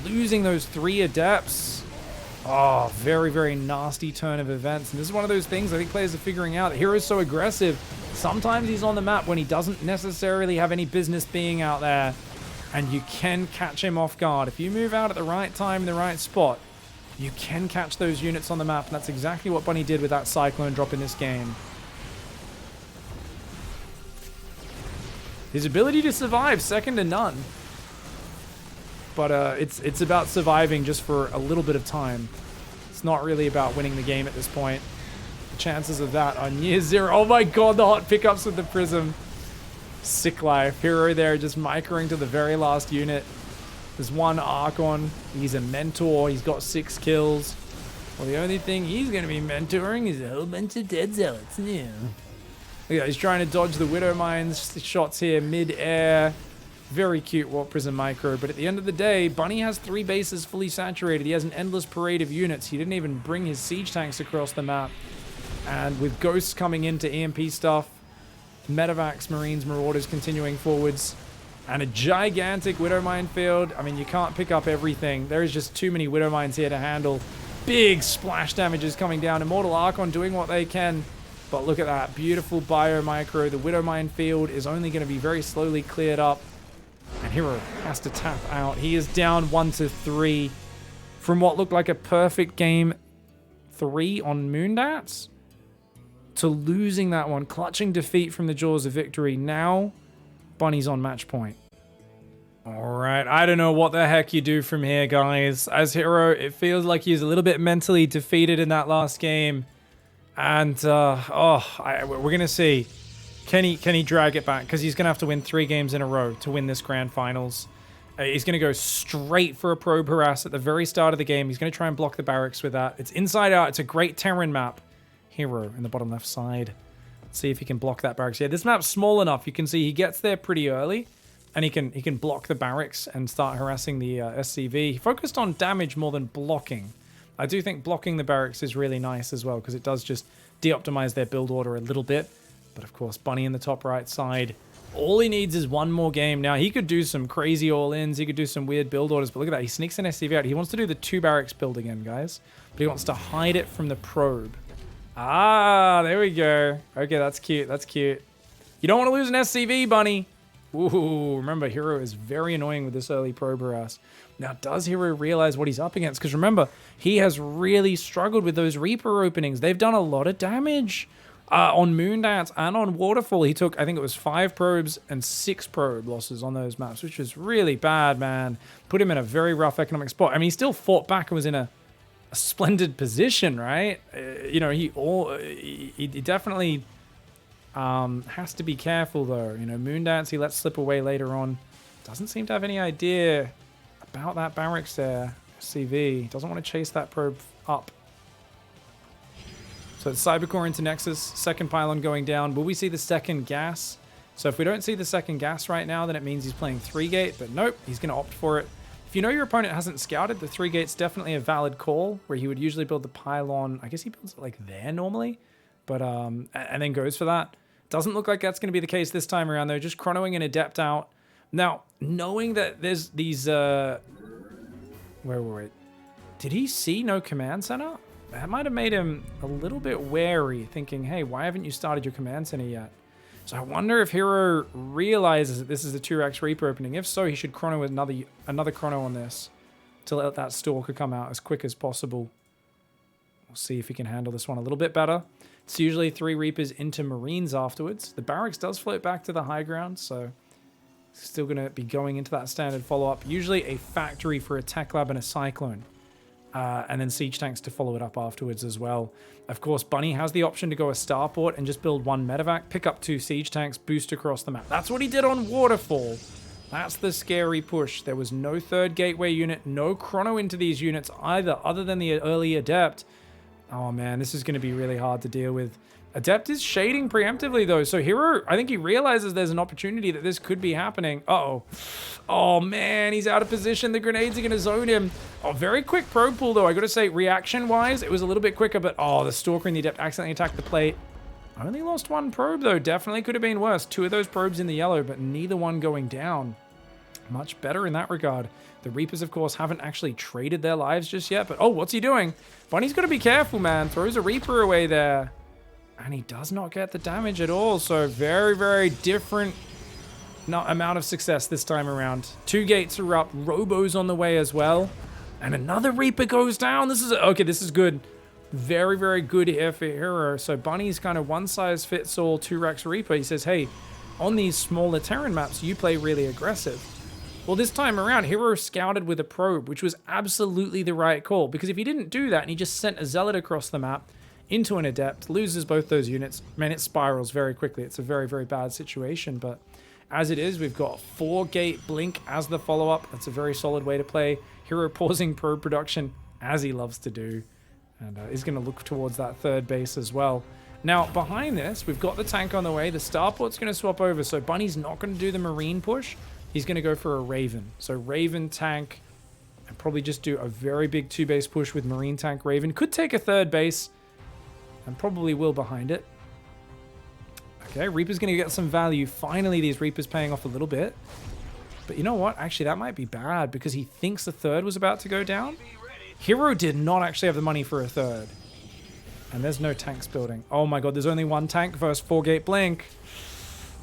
Losing those 3 Adepts. Oh, very, very nasty turn of events. And this is one of those things I think players are figuring out. herO's so aggressive. Sometimes he's on the map when he doesn't necessarily have any business being out there. And you can catch him off guard. If you move out at the right time in the right spot, you can catch those units on the map. And that's exactly what Bunny did with that Cyclone drop in this game. His ability to survive, second to none. But it's about surviving just for a little bit of time. It's not really about winning the game at this point. The chances of that are near zero. Oh my god, the hot pickups with the Prism. Sick life. herO there just microing to the very last unit. There's one Archon. He's a mentor. He's got 6 kills. Well, the only thing he's going to be mentoring is a whole bunch of dead Zealots. Yeah. Yeah, he's trying to dodge the Widowmine's shots here mid-air. Very cute Warp Prism micro, but at the end of the day, Bunny has 3 bases fully saturated. He has an endless parade of units. He didn't even bring his siege tanks across the map. And with Ghosts coming into EMP stuff, Medevacs, Marines, Marauders continuing forwards, and a gigantic Widowmine field. I mean, you can't pick up everything. There is just too many Widowmines here to handle. Big splash damages coming down. Immortal Archon doing what they can. But look at that. Beautiful bio micro. The Widowmine field is only going to be very slowly cleared up. And herO has to tap out. He is down 1-3 from what looked like a perfect game 3 on Moondats to losing that one, clutching defeat from the jaws of victory. Now, Bunny's on match point. All right, I don't know what the heck you do from here, guys. As herO, it feels like he's a little bit mentally defeated in that last game. And, we're going to see. Can he drag it back? Because he's going to have to win 3 games in a row to win this grand finals. He's going to go straight for a probe harass at the very start of the game. He's going to try and block the barracks with that. It's inside out. It's a great Terran map. herO in the bottom left side. Let's see if he can block that barracks. Yeah, this map's small enough. You can see he gets there pretty early. And he can block the barracks and start harassing the SCV. He focused on damage more than blocking. I do think blocking the barracks is really nice as well, because it does just de-optimize their build order a little bit. But of course, Bunny in the top right side. All he needs is one more game. Now, he could do some crazy all-ins. He could do some weird build orders. But look at that. He sneaks an SCV out. He wants to do the 2 barracks build again, guys. But he wants to hide it from the probe. Ah, there we go. Okay, that's cute. That's cute. You don't want to lose an SCV, Bunny. Ooh, remember, herO is very annoying with this early probe harass. Now, does herO realize what he's up against? Because remember, he has really struggled with those Reaper openings. They've done a lot of damage on Moondance and on Waterfall. He took, I think it was 5 probes and 6 probe losses on those maps, which was really bad, man. Put him in a very rough economic spot. I mean, he still fought back and was in a splendid position, right? You know, he definitely has to be careful, though. You know, Moondance, he lets slip away later on. Doesn't seem to have any idea about that barracks there. CV doesn't want to chase that probe up. So it's Cybercore into Nexus, second pylon going down. Will we see the second gas? So if we don't see the second gas right now, then it means he's playing 3-gate, but nope, he's going to opt for it. If you know your opponent hasn't scouted, the 3-gate's definitely a valid call, where he would usually build the pylon. I guess he builds it like there normally, but and then goes for that. Doesn't look like that's going to be the case this time around, though. Just chronoing an Adept out. Now, knowing that there's these... Where were we? Did he see no command center? that might have made him a little bit wary, thinking, hey, why haven't you started your command center yet? So I wonder if herO realizes that this is a 2x Reaper opening. If so, he should chrono another chrono on this to let that Stalker come out as quick as possible. We'll see if he can handle this one a little bit better. It's usually 3 Reapers into Marines afterwards. The barracks does float back to the high ground, so still going to be going into that standard follow-up. Usually a factory for a tech lab and a cyclone. And then siege tanks to follow it up afterwards as well. Of course, Bunny has the option to go a starport and just build 1 medevac, pick up 2 siege tanks, boost across the map. That's what he did on Waterfall. That's the scary push. There was no 3rd gateway unit, no chrono into these units either, other than the early Adept. Oh man, this is going to be really hard to deal with. Adept is shading preemptively though, so herO, I think he realizes there's an opportunity that this could be happening. Uh-oh. Oh man, he's out of position. The grenades are going to zone him. Oh, very quick probe pull though. I got to say, reaction-wise, it was a little bit quicker, but oh, the Stalker and the Adept accidentally attacked the plate. I only lost 1 probe though. Definitely could have been worse. 2 of those probes in the yellow, but neither one going down. Much better in that regard. The Reapers, of course, haven't actually traded their lives just yet, but oh, what's he doing? Bunny's got to be careful, man. Throws a Reaper away there. And he does not get the damage at all. So very, very different amount of success this time around. 2 gates are up. Robo's on the way as well. And another Reaper goes down. This is good. Very, very good here for herO. So Bunny's kind of one-size-fits-all 2-Rex Reaper. He says, hey, on these smaller Terran maps, you play really aggressive. Well, this time around, herO scouted with a probe, which was absolutely the right call. Because if he didn't do that and he just sent a Zealot across the map into an Adept, loses both those units, man, it spirals very quickly. It's a very, very bad situation. But as it is, we've got 4-gate Blink as the follow-up. That's a very solid way to play. herO pausing probe production, as he loves to do. And is going to look towards that 3rd base as well. Now, behind this, we've got the tank on the way. The starport's going to swap over. So Bunny's not going to do the Marine push. He's going to go for a Raven. So Raven tank, and probably just do a very big 2-base push with Marine tank Raven. Could take a 3rd base, and probably will behind it. Okay, Reaper's going to get some value. Finally, these Reapers paying off a little bit. But you know what? Actually, that might be bad, because he thinks the 3rd was about to go down. herO did not actually have the money for a 3rd. And there's no tanks building. Oh my god, there's only 1 tank versus 4-gate Blink.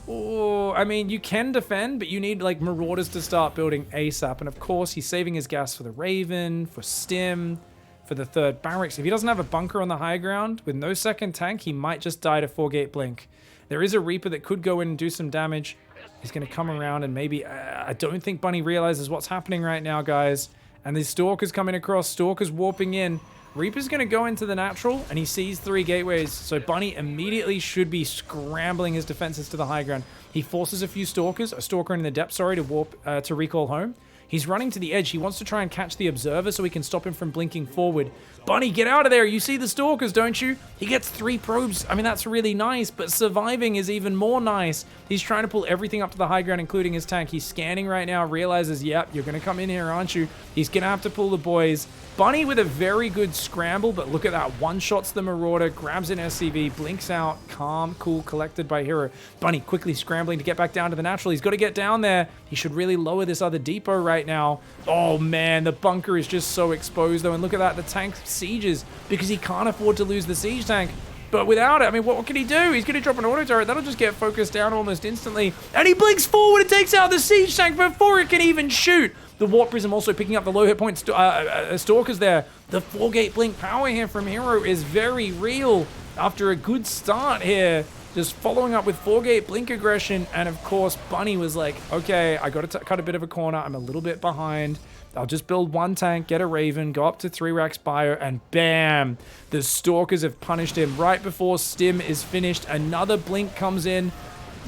Oh, I mean, you can defend, but you need, like, Marauders to start building ASAP. And, of course, he's saving his gas for the Raven, for Stim, for the 3rd barracks. If he doesn't have a bunker on the high ground, with no 2nd tank, he might just die to 4-gate Blink. There is a Reaper that could go in and do some damage. He's going to come around and maybe... I don't think Bunny realizes what's happening right now, guys. And the Stalker's coming across. Stalker's warping in. Reaper's going to go into the natural, and he sees 3 gateways. So Bunny immediately should be scrambling his defenses to the high ground. He forces a few Stalkers, a Stalker in the depth, sorry, to warp, to recall home. He's running to the edge. He wants to try and catch the Observer so he can stop him from blinking forward. Bunny, get out of there. You see the Stalkers, don't you? He gets 3 probes. I mean, that's really nice, but surviving is even more nice. He's trying to pull everything up to the high ground, including his tank. He's scanning right now, realizes, yep, you're going to come in here, aren't you? He's going to have to pull the boys. Bunny with a very good scramble, but look at that. One-shots the Marauder, grabs an SCV, blinks out, calm, cool, collected by herO. Bunny quickly scrambling to get back down to the natural. He's got to get down there. He should really lower this other depot right now. Oh, man, the bunker is just so exposed, though. And look at that, the tank sieges because he can't afford to lose the siege tank. But without it, I mean, what can he do? He's going to drop an auto turret. That'll just get focused down almost instantly. And he blinks forward and takes out the siege tank before it can even shoot. The Warp Prism also picking up the low hit point Stalkers there. The 4-gate Blink power here from herO is very real after a good start here. Just following up with 4-gate Blink aggression. And of course, Bunny was like, okay, I got to cut a bit of a corner. I'm a little bit behind. I'll just build 1 tank, get a Raven, go up to 3-Rex Bio, and bam! The Stalkers have punished him right before Stim is finished. Another Blink comes in.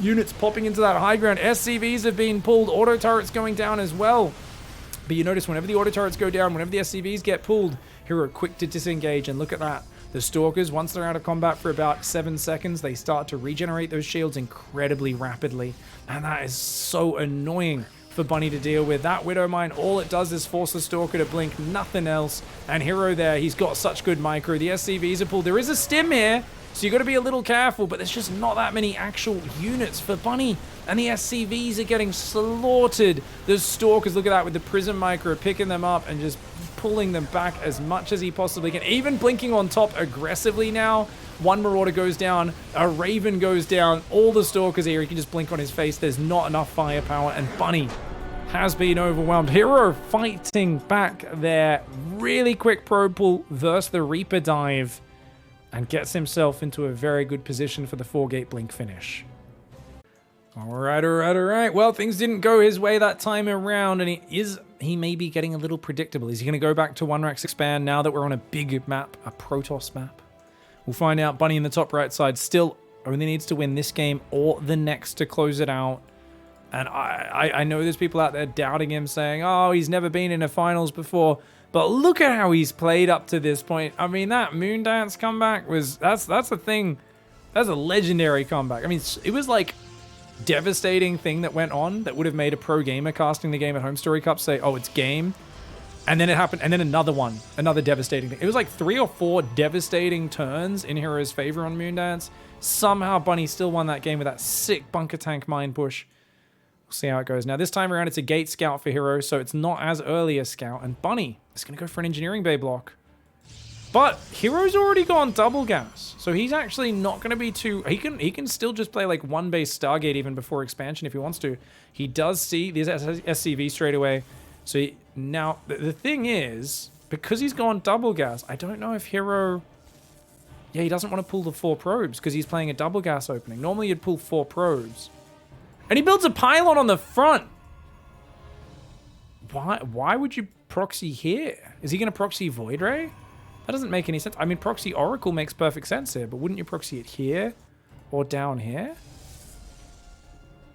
Units popping into that high ground. SCVs have been pulled. Auto turrets going down as well. But you notice whenever the auto turrets go down, whenever the SCVs get pulled, herO quick to disengage. And look at that. The Stalkers, once they're out of combat for about 7 seconds, they start to regenerate those shields incredibly rapidly. And that is so annoying for Bunny to deal with. That Widow Mine, all it does is force the Stalker to blink, nothing else. And herO there, he's got such good micro. The SCVs are pulled. There is a Stim here, so you got to be a little careful, but there's just not that many actual units for Bunny. And the SCVs are getting slaughtered. The Stalkers, look at that, with the Prism Micro, picking them up and just pulling them back as much as he possibly can. Even blinking on top aggressively now. One Marauder goes down, a Raven goes down, all the Stalkers here, he can just blink on his face. There's not enough firepower, and Bunny has been overwhelmed. herO fighting back there. Really quick probe pull versus the Reaper dive, and gets himself into a very good position for the 4-gate blink finish. All right. Well, things didn't go his way that time around, and he may be getting a little predictable. Is he going to go back to 1-Rex expand now that we're on a big map, a Protoss map? We'll find out. Bunny in the top right side still only needs to win this game or the next to close it out. And I know there's people out there doubting him, saying, oh, he's never been in a finals before. But look at how he's played up to this point. I mean, that Moondance comeback that's a thing. That's a legendary comeback. I mean, it was like devastating thing that went on that would have made a pro gamer casting the game at Home Story Cup say, oh, it's game. And then it happened, and then another devastating thing. It was like 3 or 4 devastating turns in herO's favor on Moondance. Somehow Bunny still won that game with that sick bunker tank mine push. We'll see how it goes. Now this time around, it's a gate scout for herO, so it's not as early a scout, and Bunny is going to go for an engineering bay block. But herO's already gone double gas, so he's actually not going to be too... He can still just play like 1 base Stargate even before expansion if he wants to. He does see these SCV straight away. So now the thing is, because he's gone double gas, I don't know if herO... Yeah, he doesn't want to pull the 4 probes because he's playing a double gas opening. Normally you'd pull 4 probes. And he builds a pylon on the front. Why would you proxy here? Is he going to proxy Void Ray? That doesn't make any sense. I mean, proxy Oracle makes perfect sense here, but wouldn't you proxy it here or down here?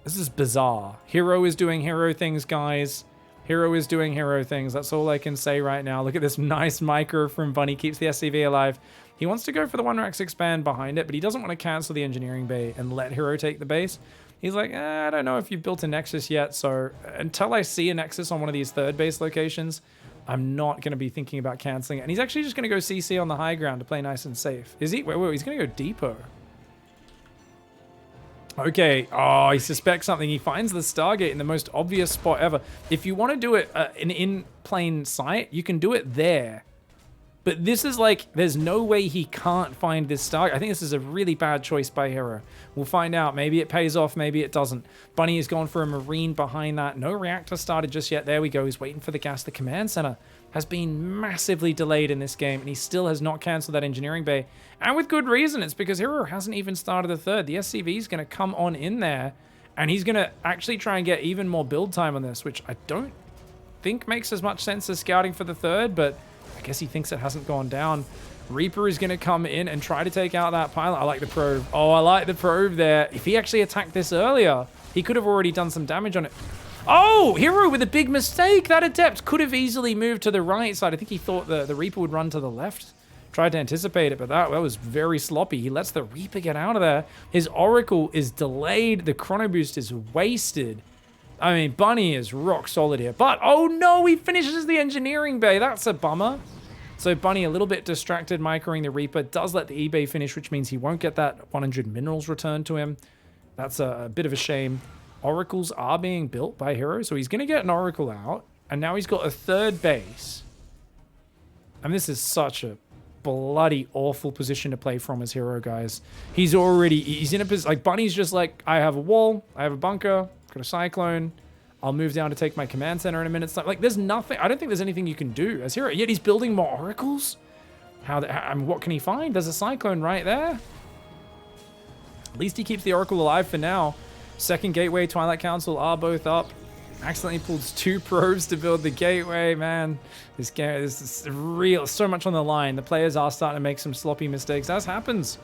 This is bizarre. herO is doing herO things, guys. herO is doing herO things. That's all I can say right now. Look at this nice micro from Bunny. Keeps the SCV alive. He wants to go for the 1-Rex expand behind it, but he doesn't want to cancel the engineering bay and let herO take the base. He's like, I don't know if you've built a Nexus yet, so until I see a Nexus on one of these 3rd base locations, I'm not going to be thinking about canceling it. And he's actually just going to go CC on the high ground to play nice and safe. Is he? Wait, he's going to go depot. Okay. Oh, he suspects something. He finds the Stargate in the most obvious spot ever. If you want to do it in plain sight, you can do it there. But this is like, there's no way he can't find this Stargate. I think this is a really bad choice by herO. We'll find out. Maybe it pays off, maybe it doesn't. Bunny has gone for a Marine behind that. No reactor started just yet. There we go. He's waiting for the gas. The command center has been massively delayed in this game, and he still has not canceled that engineering bay. And with good reason. It's because herO hasn't even started the 3rd. The SCV is going to come on in there, and he's going to actually try and get even more build time on this, which I don't think makes as much sense as scouting for the 3rd, but I guess he thinks it hasn't gone down. Reaper is going to come in and try to take out that pilot. I like the probe. Oh, I like the probe there. If he actually attacked this earlier, he could have already done some damage on it. Oh, herO with a big mistake. That Adept could have easily moved to the right side. I think he thought the Reaper would run to the left. Tried to anticipate it, but that was very sloppy. He lets the Reaper get out of there. His Oracle is delayed. The Chrono Boost is wasted. I mean, Bunny is rock solid here. But, oh no, he finishes the engineering bay. That's a bummer. So Bunny, a little bit distracted, microing the Reaper. Does let the eBay finish, which means he won't get that 100 minerals returned to him. That's a bit of a shame. Oracles are being built by herO, so he's going to get an Oracle out. And now he's got a 3rd base. And this is such a bloody awful position to play from as herO, guys. He's in a position, like Bunny's just like, I have a wall, I have a bunker, got a cyclone. I'll move down to take my command center in a minute. Like, there's nothing. I don't think there's anything you can do as herO. Yet he's building more oracles. I mean, what can he find? There's a cyclone right there. At least he keeps the oracle alive for now. 2nd gateway, Twilight Council are both up. Accidentally pulls 2 probes to build the gateway. Man, this game is real. So much on the line. The players are starting to make some sloppy mistakes. As happens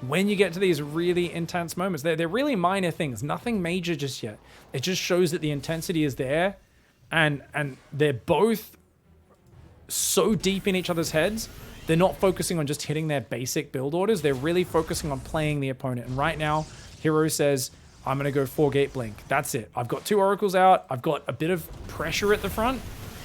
when you get to these really intense moments. They're really minor things, nothing major just yet. It just shows that the intensity is there, and they're both so deep in each other's heads. They're not focusing on just hitting their basic build orders. They're really focusing on playing the opponent. And right now, herO says, I'm going to go 4-gate blink. That's it. I've got 2 oracles out. I've got a bit of pressure at the front.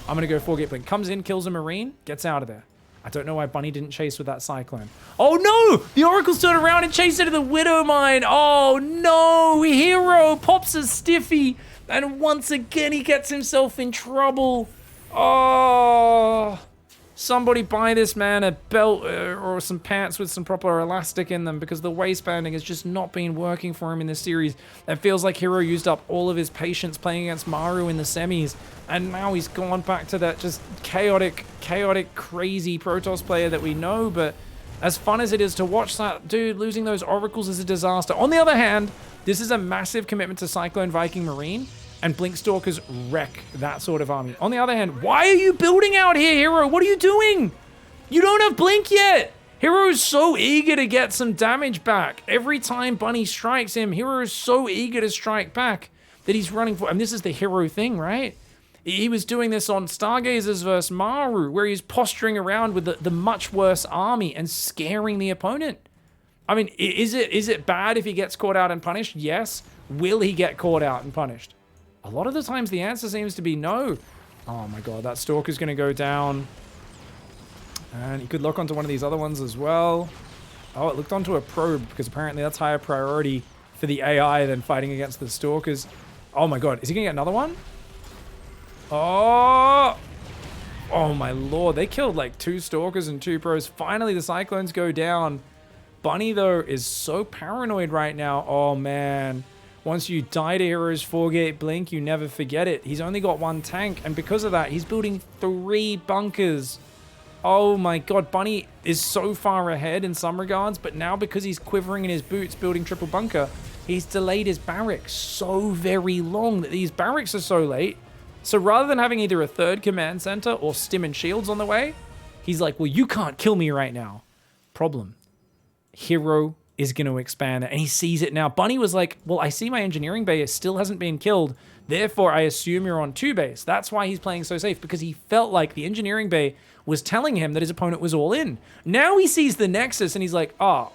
I'm going to go 4-gate blink. Comes in, kills a Marine, gets out of there. I don't know why Bunny didn't chase with that cyclone. Oh no! The oracles turn around and chase into the Widow Mine. Oh no! herO pops a stiffy, and once again he gets himself in trouble. Oh, Somebody buy this man a belt or some pants with some proper elastic in them, because the waistbanding has just not been working for him in this series. It feels like herO used up all of his patience playing against Maru in the semis, and now he's gone back to that just chaotic, crazy Protoss player that we know. But as fun as it is to watch that, dude, losing those oracles is a disaster. On the other hand, this is a massive commitment to Cyclone, Viking, Marine, and Blinkstalkers wreck that sort of army. On the other hand, why are you building out here, herO? What are you doing? You don't have Blink yet. herO is so eager to get some damage back. Every time Bunny strikes him, herO is so eager to strike back that he's running for... And this is the herO thing, right? He was doing this on Stargazers versus Maru, where he's posturing around with the much worse army and scaring the opponent. I mean, is it bad if he gets caught out and punished? Yes. Will he get caught out and punished? A lot of the times the answer seems to be no. Oh my god, that Stalker's going to go down. And he could lock onto one of these other ones as well. Oh, it looked onto a probe, because apparently that's higher priority for the AI than fighting against the Stalkers. Oh my god, is he going to get another one? Oh! Oh my lord, they killed like 2 Stalkers and 2 pros. Finally, the Cyclones go down. Bunny, though, is so paranoid right now. Oh man. Once you die to herO's 4-gate blink, you never forget it. He's only got 1 tank, and because of that, he's building 3 bunkers. Oh my god, Bunny is so far ahead in some regards, but now because he's quivering in his boots building triple bunker, he's delayed his barracks so very long that these barracks are so late. So rather than having either a 3rd command center or stim and shields on the way, he's like, well, you can't kill me right now. Problem. herO is going to expand it, and he sees it now. Bunny was like, well, I see my engineering bay still hasn't been killed, therefore I assume you're on 2 base. That's why he's playing so safe, because he felt like the engineering bay was telling him that his opponent was all in. Now he sees the Nexus, and he's like, oh,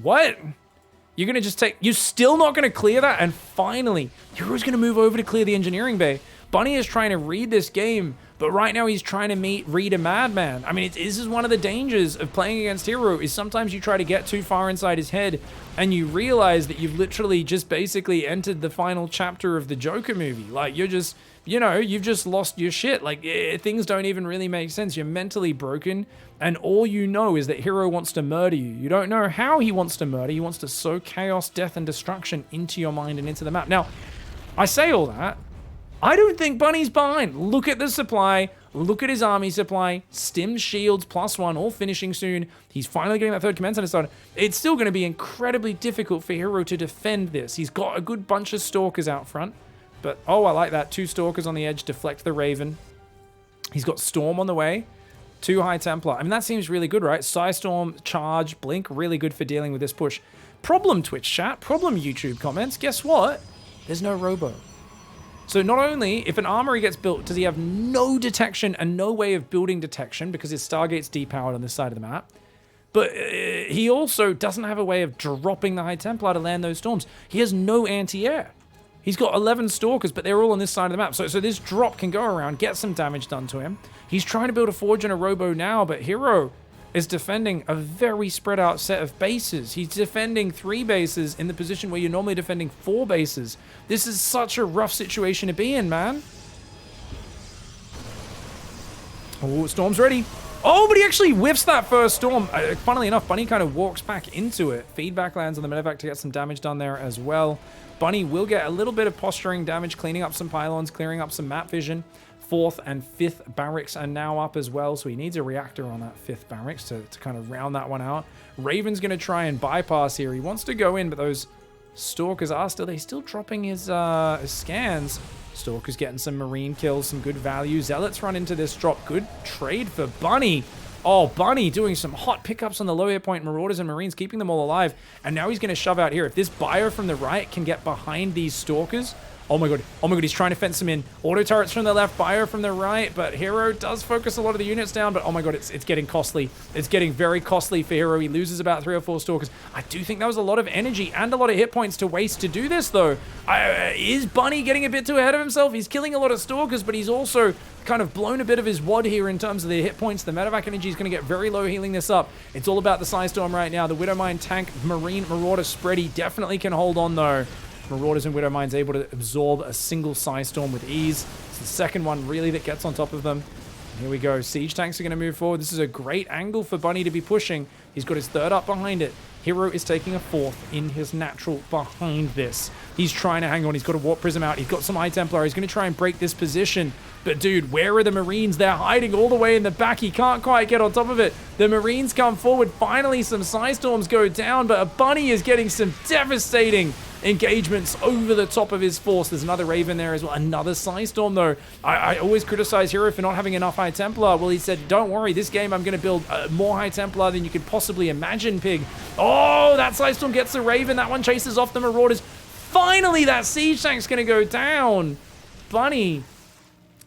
what? You're going to just take... You're still not going to clear that? And finally, herO's going to move over to clear the engineering bay. Bunny is trying to read this game, but right now he's trying to read a madman. I mean, this is one of the dangers of playing against herO, is sometimes you try to get too far inside his head and you realize that you've literally just basically entered the final chapter of the Joker movie. Like, you're just, you know, you've just lost your shit. Like, things don't even really make sense. You're mentally broken, and all you know is that herO wants to murder you. You don't know how he wants to murder. He wants to sow chaos, death, and destruction into your mind and into the map. Now, I say all that. I don't think Bunny's behind. Look at the supply. Look at his army supply. Stim shields +1, all finishing soon. He's finally getting that 3rd command center started. It's still going to be incredibly difficult for herO to defend this. He's got a good bunch of Stalkers out front. But, oh, I like that. 2 Stalkers on the edge, deflect the Raven. He's got Storm on the way. 2 High Templar. I mean, that seems really good, right? Psystorm, Charge, Blink, really good for dealing with this push. Problem, Twitch chat. Problem, YouTube comments. Guess what? There's no Robo. So not only, if an armory gets built, does he have no detection and no way of building detection because his Stargate's depowered on this side of the map, but he also doesn't have a way of dropping the High Templar to land those storms. He has no anti-air. He's got 11 Stalkers, but they're all on this side of the map. So this drop can go around, get some damage done to him. He's trying to build a Forge and a Robo now, but herO is defending a very spread out set of bases. He's defending 3 bases in the position where you're normally defending 4 bases. This is such a rough situation to be in, man. Oh, Storm's ready. Oh, but he actually whiffs that first Storm. Funnily enough, Bunny kind of walks back into it. Feedback lands on the medevac to get some damage done there as well. Bunny will get a little bit of posturing damage, cleaning up some pylons, clearing up some map vision. 4th and 5th barracks are now up as well, so he needs a reactor on that 5th barracks to kind of round that one out. Raven's going to try and bypass here. He wants to go in, but those Stalkers are still dropping his scans. Stalker's getting some Marine kills, some good value. Zealots run into this drop. Good trade for Bunny. Oh, Bunny doing some hot pickups on the low hit point Marauders and Marines, keeping them all alive. And now he's going to shove out here. If this buyer from the right can get behind these Stalkers... Oh my god, he's trying to fence them in. Auto turrets from the left, buyer from the right, but herO does focus a lot of the units down, but oh my god, it's getting costly. It's getting very costly for herO. He loses about 3 or 4 Stalkers. I do think that was a lot of energy and a lot of hit points to waste to do this, though. Is Bunny getting a bit too ahead of himself? He's killing a lot of Stalkers, but he's also kind of blown a bit of his wad here in terms of the hit points. The medevac energy is going to get very low healing this up. It's all about the Psystorm right now. The Widowmine tank, Marine, Marauder spready definitely can hold on, though. Marauders and Widowmines able to absorb a single Psystorm with ease. It's the second one really that gets on top of them. Here we go. Siege tanks are going to move forward. This is a great angle for Bunny to be pushing. He's got his third up behind it. herO is taking a fourth in his natural behind this. He's trying to hang on. He's got a Warp Prism out. He's got some High Templar. He's going to try and break this position. But dude, where are the Marines? They're hiding all the way in the back. He can't quite get on top of it. The Marines come forward. Finally, some Psystorms go down, but a Bunny is getting some devastating engagements over the top of his force. There's another Raven there as well. Another Psystorm, though. I always criticize herO for not having enough High Templar. Well, he said, don't worry, this game I'm going to build more High Templar than you could possibly imagine, Pig. Oh, that Psystorm gets the Raven. That one chases off the Marauders. Finally, that Siege Tank's going to go down. Bunny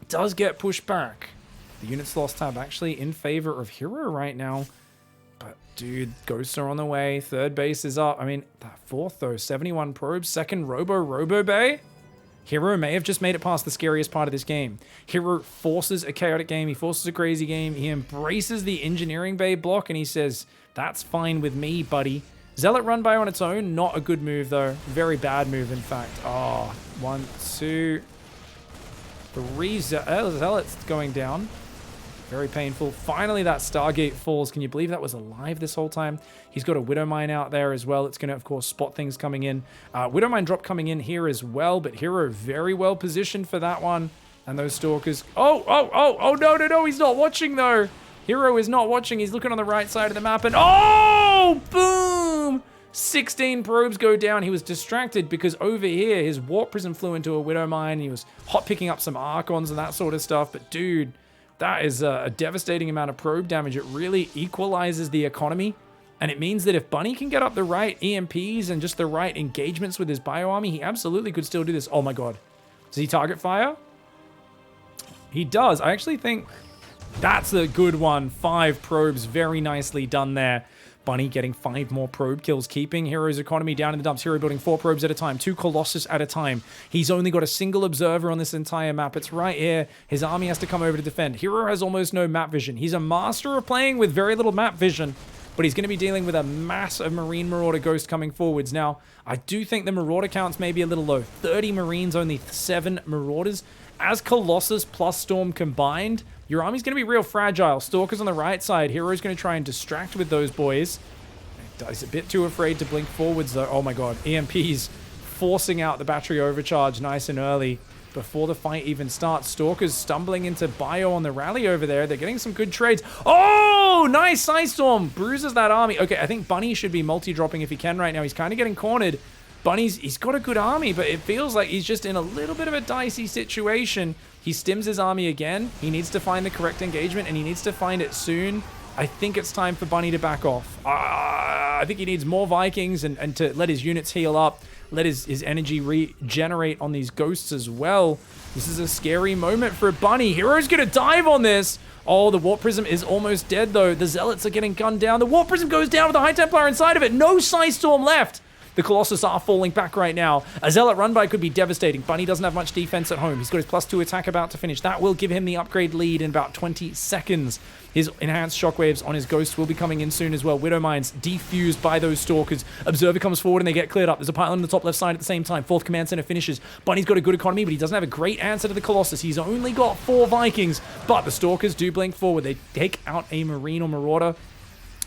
does get pushed back. The units lost tab actually in favor of herO right now. But dude, ghosts are on the way. Third base is up. I mean, that fourth though, 71 probes. Second Robo Bay. herO may have just made it past the scariest part of this game. herO forces a chaotic game. He forces a crazy game. He embraces the engineering bay block and he says, that's fine with me, buddy. Zealot run by on its own, not a good move though. Very bad move, in fact. Oh, 1, 2, 3 Zealots going down. Very painful. Finally, that Stargate falls. Can you believe that was alive this whole time? He's got a Widow Mine out there as well. It's going to, of course, spot things coming in. Widow Mine drop coming in here as well, but herO very well positioned for that one. And those Stalkers... Oh, no, he's not watching, though. herO is not watching. He's looking on the right side of the map, and oh, boom! 16 probes go down. He was distracted because over here, his Warp Prism flew into a Widow Mine. He was hot picking up some Archons and that sort of stuff, but dude... that is a devastating amount of probe damage. It really equalizes the economy. And it means that if Bunny can get up the right EMPs and just the right engagements with his bio army, he absolutely could still do this. Oh my god. Does he target fire? He does. I actually think that's a good one. 5 probes. Very nicely done there. Bunny getting 5 more probe kills, keeping herO's economy down in the dumps. herO building 4 probes at a time, 2 Colossus at a time. He's only got a single observer on this entire map. It's right here. His army has to come over to defend. herO has almost no map vision. He's a master of playing with very little map vision, but he's going to be dealing with a mass of Marine Marauder Ghost coming forwards. Now, I do think the Marauder counts may be a little low. 30 Marines, only 7 Marauders. As Colossus plus Storm combined, your army's going to be real fragile. Stalkers on the right side. herO's going to try and distract with those boys. He's a bit too afraid to blink forwards, though. Oh my god. EMPs forcing out the battery overcharge nice and early before the fight even starts. Stalkers stumbling into bio on the rally over there. They're getting some good trades. Oh, nice Psystorm. Bruises that army. Okay, I think Bunny should be multi-dropping if he can right now. He's kind of getting cornered. He's got a good army, but it feels like he's just in a little bit of a dicey situation. He stims his army again. He needs to find the correct engagement, and he needs to find it soon. I think it's time for Bunny to back off. I think he needs more Vikings and to let his units heal up, let his energy regenerate on these ghosts as well. This is a scary moment for Bunny. herO's going to dive on this. Oh, the Warp Prism is almost dead, though. The Zealots are getting gunned down. The Warp Prism goes down with the High Templar inside of it. No Psystorm left. The Colossus are falling back right now. A Zealot run by could be devastating. Bunny doesn't have much defense at home. He's got his +2 attack about to finish. That will give him the upgrade lead in about 20 seconds. His enhanced shockwaves on his ghosts will be coming in soon as well. Widow Mines defused by those Stalkers. Observer comes forward and they get cleared up. There's a pylon on the top left side at the same time. 4th Command Center finishes. Bunny's got a good economy, but he doesn't have a great answer to the Colossus. He's only got 4 Vikings, but the Stalkers do blink forward. They take out a Marine or Marauder.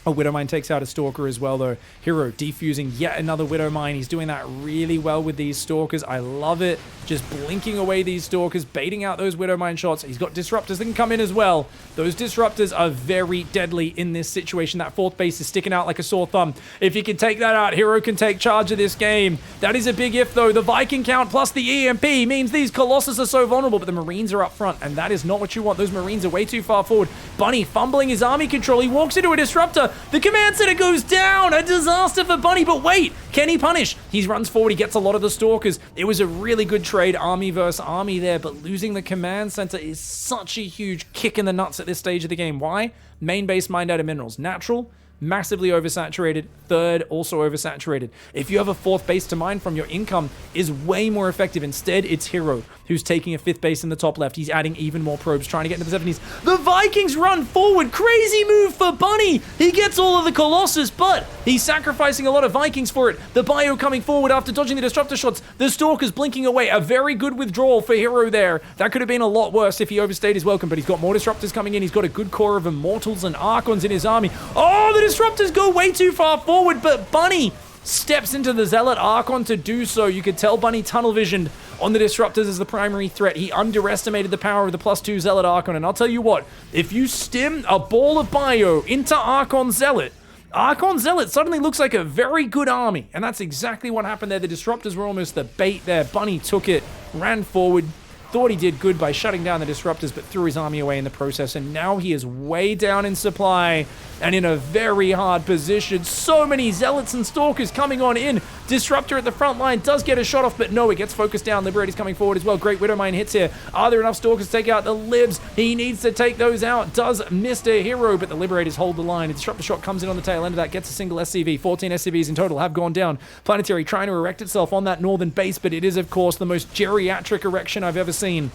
A Widow Mine takes out a Stalker as well, though. herO defusing yet another Widow Mine. He's doing that really well with these Stalkers. I love it. Just blinking away these Stalkers, baiting out those Widow Mine shots. He's got Disruptors that can come in as well. Those Disruptors are very deadly in this situation. That 4th base is sticking out like a sore thumb. If he can take that out, herO can take charge of this game. That is a big if, though. The Viking count plus the EMP means these Colossus are so vulnerable, but the Marines are up front, and that is not what you want. Those Marines are way too far forward. Bunny fumbling his army control. He walks into a Disruptor. The Command Center goes down. A disaster for Bunny, but wait, can he punish? He runs forward. He gets a lot of the Stalkers. It was a really good trade, army versus army there, but losing the Command Center is such a huge kick in the nuts at this stage of the game. Why? Main base mined out of minerals. Natural, massively oversaturated. Third, also oversaturated. If you have a fourth base to mine from, your income is way more effective. Instead, it's herO who's taking a fifth base in the top left. He's adding even more probes, trying to get into the 70s. The Vikings run forward. Crazy move for Bunny. He gets all of the Colossus, but he's sacrificing a lot of Vikings for it. The Bio coming forward after dodging the Disruptor shots. The Stalker's blinking away. A very good withdrawal for herO there. That could have been a lot worse if he overstayed his welcome, but he's got more Disruptors coming in. He's got a good core of Immortals and Archons in his army. Oh, the Disruptors go way too far forward, but Bunny steps into the Zealot Archon to do so. You could tell Bunny tunnel visioned on the Disruptors as the primary threat. He underestimated the power of the +2 Zealot Archon, and I'll tell you what, if you stim a ball of Bio into Archon Zealot suddenly looks like a very good army, and that's exactly what happened there. The Disruptors were almost the bait there. Bunny took it, ran forward, thought he did good by shutting down the Disruptors, but threw his army away in the process, and now he is way down in supply and in a very hard position. So many Zealots and Stalkers coming on in. Disruptor at the front line does get a shot off, but no, it gets focused down. Liberator's coming forward as well. Great Widowmine hits here. Are there enough Stalkers to take out the Libs? He needs to take those out. Does Mr. herO, but the Liberators hold the line. A Disruptor shot comes in on the tail end of that, gets a single SCV. 14 SCVs in total have gone down. Planetary trying to erect itself on that northern base, but it is, of course, the most geriatric erection I've ever seen.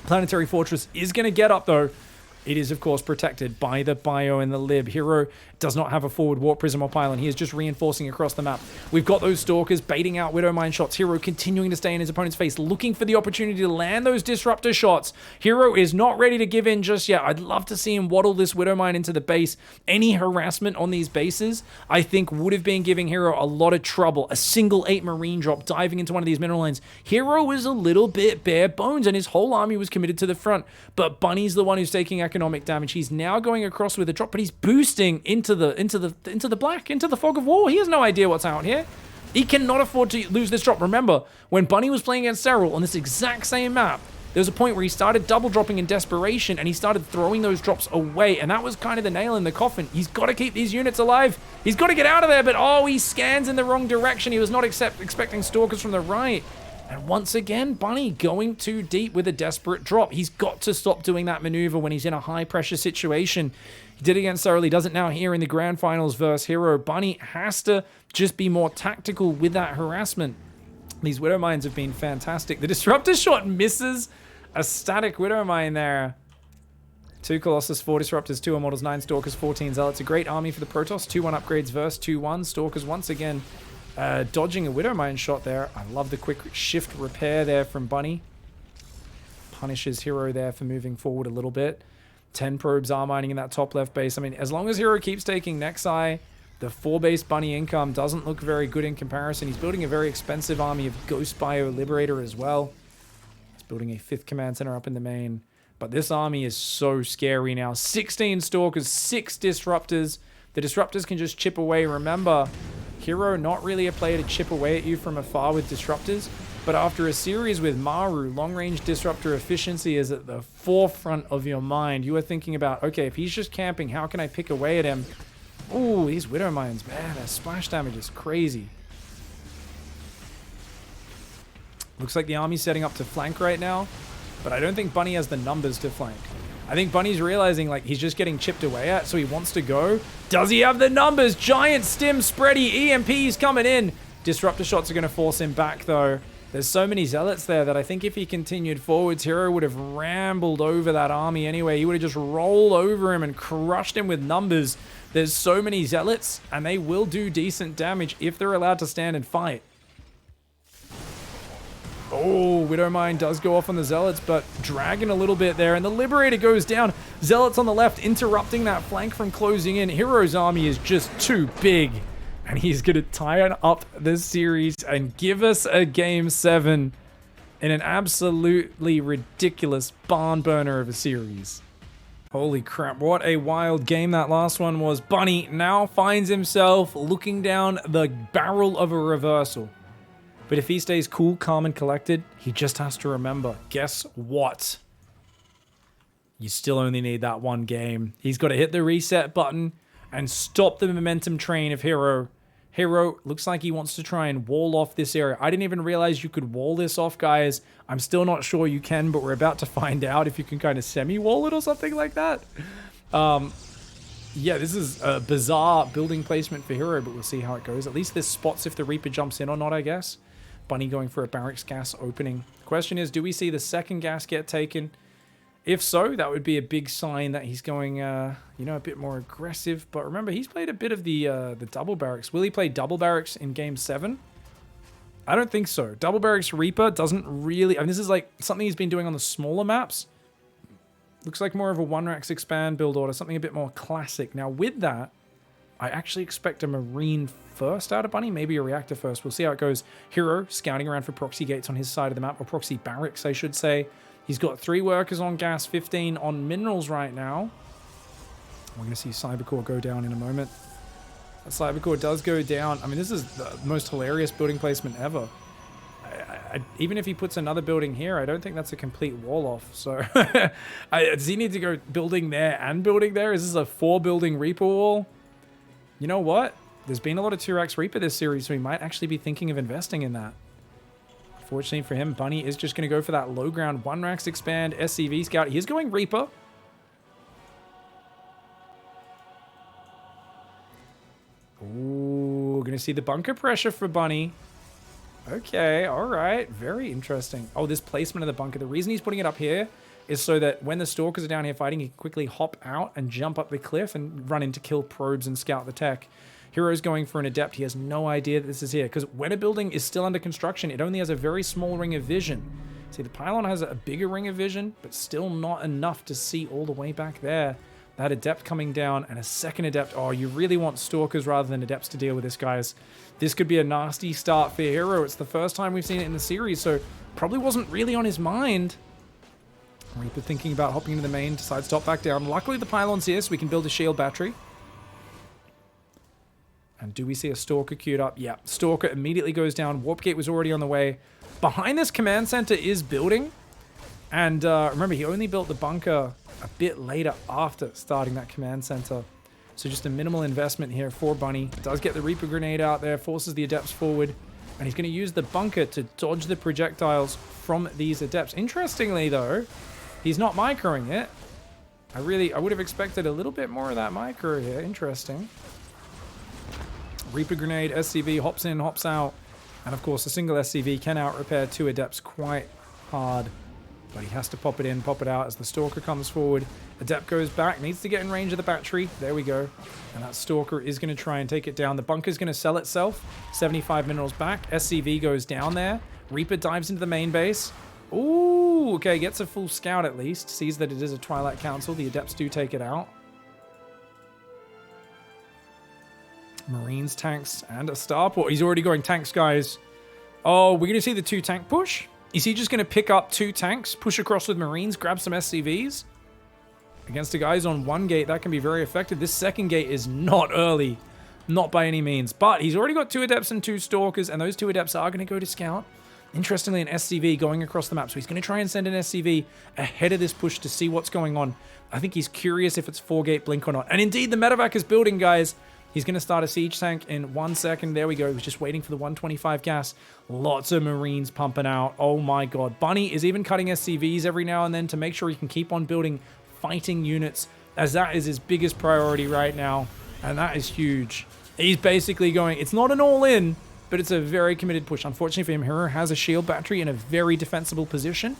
Planetary Fortress is going to get up, though. It is, of course, protected by the Bio and the Lib. herO does not have a forward warp prism or pylon. He is just reinforcing across the map. We've got those Stalkers baiting out Widowmine shots. herO continuing to stay in his opponent's face, looking for the opportunity to land those Disruptor shots. herO is not ready to give in just yet. I'd love to see him waddle this Widowmine into the base. Any harassment on these bases, I think, would have been giving herO a lot of trouble. A single 8 Marine drop diving into one of these mineral lines. herO is a little bit bare bones, and his whole army was committed to the front. But Bunny's the one who's taking economic damage. He's now going across with a drop, but he's boosting into the black, into the fog of war. He has no idea what's out here. He cannot afford to lose this drop. Remember, when Bunny was playing against herO on this exact same map, there was a point where he started double dropping in desperation, and he started throwing those drops away, and that was kind of the nail in the coffin. He's got to keep these units alive. He's got to get out of there, but oh, he scans in the wrong direction. He was not expecting Stalkers from the right. And once again, Bunny going too deep with a desperate drop. He's got to stop doing that maneuver when he's in a high-pressure situation. He did it against herO. He does it now here in the Grand Finals versus herO. Bunny has to just be more tactical with that harassment. These Widowmines have been fantastic. The Disruptor shot misses a static Widowmine there. 2 Colossus, 4 Disruptors, 2 Immortals, 9 Stalkers, 14 Zealots. A great army for the Protoss. 2-1 upgrades versus 2-1. Stalkers once again dodging a Widowmine shot there. I love the quick shift repair there from Bunny. Punishes herO there for moving forward a little bit. 10 probes are mining in that top left base. I mean, as long as herO keeps taking Nexi, the 4-base Bunny income doesn't look very good in comparison. He's building a very expensive army of Ghost Bio Liberator as well. He's building a 5th command center up in the main. But this army is so scary now. 16 Stalkers, 6 Disruptors. The Disruptors can just chip away. Remember, herO not really a player to chip away at you from afar with Disruptors, but after a series with Maru, long-range Disruptor efficiency is at the forefront of your mind. You are thinking about, okay, if he's just camping, how can I pick away at him? Ooh, these Widowmines, man, their splash damage is crazy. Looks like the army's setting up to flank right now, but I don't think Bunny has the numbers to flank. I think Bunny's realizing, like, he's just getting chipped away at, so he wants to go. Does he have the numbers? Giant stim spready EMPs coming in. Disruptor shots are going to force him back, though. There's so many Zealots there that I think if he continued forwards, herO would have rambled over that army anyway. He would have just rolled over him and crushed him with numbers. There's so many Zealots, and they will do decent damage if they're allowed to stand and fight. Oh, Widowmine does go off on the Zealots, but dragging a little bit there, and the Liberator goes down. Zealots on the left interrupting that flank from closing in. herO's army is just too big, and he's going to tie up this series and give us a Game 7 in an absolutely ridiculous barn burner of a series. Holy crap, what a wild game that last one was. Bunny now finds himself looking down the barrel of a reversal. But if he stays cool, calm, and collected, he just has to remember, guess what? You still only need that one game. He's got to hit the reset button and stop the momentum train of herO. herO looks like he wants to try and wall off this area. I didn't even realize you could wall this off, guys. I'm still not sure you can, but we're about to find out if you can kind of semi-wall it or something like that. Yeah, this is a bizarre building placement for herO, but we'll see how it goes. At least there's spots if the Reaper jumps in or not, I guess. Bunny going for a barracks gas opening. Question is, do we see the second gas get taken? If so, that would be a big sign that he's going, you know, a bit more aggressive. But remember, he's played a bit of the double barracks. Will he play double barracks in Game 7? I don't think so. Double barracks Reaper doesn't really... I mean, this is like something he's been doing on the smaller maps. Looks like more of a one-racks expand build order, something a bit more classic. Now, with that, I actually expect a Marine first out of Bunny, maybe a Reactor first. We'll see how it goes. herO scouting around for proxy gates on his side of the map, or proxy barracks, I should say. He's got 3 workers on gas, 15 on minerals right now. We're going to see Cybercore go down in a moment. That Cybercore does go down. I mean, this is the most hilarious building placement ever. Even if he puts another building here, I don't think that's a complete wall off. So does he need to go building there and building there? Is this a 4-building Reaper wall? You know what? There's been a lot of 2-racks Reaper this series, so he might actually be thinking of investing in that. Fortunately for him, Bunny is just going to go for that low ground 1-racks expand SCV scout. He is going Reaper. Ooh, going to see the bunker pressure for Bunny. Okay, all right. Very interesting. Oh, this placement of the bunker. The reason he's putting it up here is so that when the Stalkers are down here fighting, he can quickly hop out and jump up the cliff and run in to kill probes and scout the tech. herO's going for an Adept. He has no idea that this is here, because when a building is still under construction, it only has a very small ring of vision. See, the pylon has a bigger ring of vision, but still not enough to see all the way back there. That Adept coming down and a second Adept. Oh, you really want Stalkers rather than Adepts to deal with this, guys. This could be a nasty start for herO. It's the first time we've seen it in the series, so probably wasn't really on his mind. Reaper thinking about hopping into the main, decides to hop back down. Luckily, the pylon's here, so we can build a shield battery. And do we see a Stalker queued up? Yeah, Stalker immediately goes down. Warp Gate was already on the way. Behind this command center is building. And remember, he only built the bunker a bit later after starting that command center. So just a minimal investment here for Bunny. Does get the Reaper grenade out there, forces the Adepts forward. And he's going to use the bunker to dodge the projectiles from these Adepts. Interestingly, though, he's not microing it. I would have expected a little bit more of that micro here. Interesting. Reaper grenade, SCV, hops in, hops out. And of course, a single SCV can out-repair 2 Adepts quite hard. But he has to pop it in, pop it out as the Stalker comes forward. Adept goes back, needs to get in range of the battery. There we go. And that Stalker is going to try and take it down. The bunker's going to sell itself. 75 minerals back. SCV goes down there. Reaper dives into the main base. Ooh, okay, gets a full scout at least. Sees that it is a Twilight Council. The Adepts do take it out. Marines, tanks, and a starport. He's already going tanks, guys. Oh, we're going to see the 2 tank push. Is he just going to pick up 2 tanks, push across with Marines, grab some SCVs? Against the guys on 1 gate, that can be very effective. This second gate is not early. Not by any means. But he's already got 2 Adepts and 2 Stalkers, and those 2 Adepts are going to go to scout. Interestingly, an SCV going across the map. So he's going to try and send an SCV ahead of this push to see what's going on. I think he's curious if it's 4-gate blink or not. And indeed, the medevac is building, guys. He's going to start a siege tank in 1 second. There we go. He was just waiting for the 125 gas. Lots of Marines pumping out. Oh my god. Bunny is even cutting SCVs every now and then to make sure he can keep on building fighting units, as that is his biggest priority right now. And that is huge. He's basically going, it's not an all-in, but it's a very committed push. Unfortunately for him, herO has a shield battery in a very defensible position.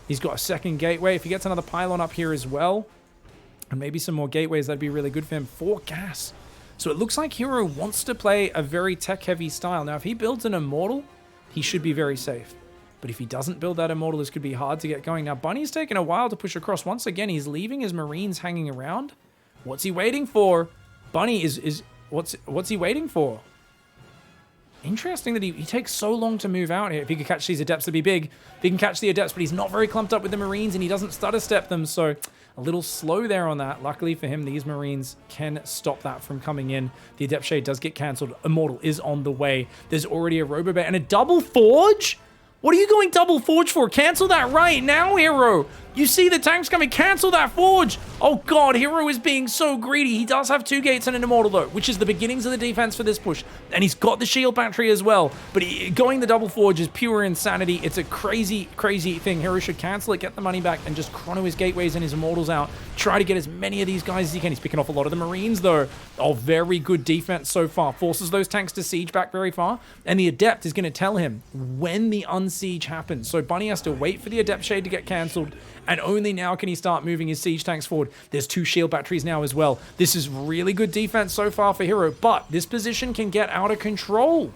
He's got a second gateway. If he gets another pylon up here as well, and maybe some more gateways, that'd be really good for him. 4 gas. So it looks like herO wants to play a very tech-heavy style. Now, if he builds an Immortal, he should be very safe. But if he doesn't build that Immortal, this could be hard to get going. Now, Bunny's taken a while to push across. Once again, he's leaving his Marines hanging around. What's he waiting for? Bunny what's he waiting for? Interesting that he takes so long to move out here. If he could catch these Adepts, it'd be big. If he can catch the Adepts, but he's not very clumped up with the Marines, and he doesn't stutter step them, so a little slow there on that. Luckily for him, these Marines can stop that from coming in. The Adept Shade does get cancelled. Immortal is on the way. There's already a Robobear and a double forge? What are you going double forge for? Cancel that right now, herO. You see the tanks coming. Cancel that forge. Oh, God. herO is being so greedy. He does have 2 gates and an immortal, though, which is the beginnings of the defense for this push. And he's got the shield battery as well. But going the double forge is pure insanity. It's a crazy, crazy thing. herO should cancel it, get the money back, and just chrono his gateways and his immortals out. Try to get as many of these guys as he can. He's picking off a lot of the Marines, though. Oh, very good defense so far. Forces those tanks to siege back very far. And the Adept is going to tell him when the unsiege happens. So Bunny has to wait for the Adept Shade to get cancelled. And only now can he start moving his siege tanks forward. There's 2 shield batteries now as well. This is really good defense so far for herO, but this position can get out of control.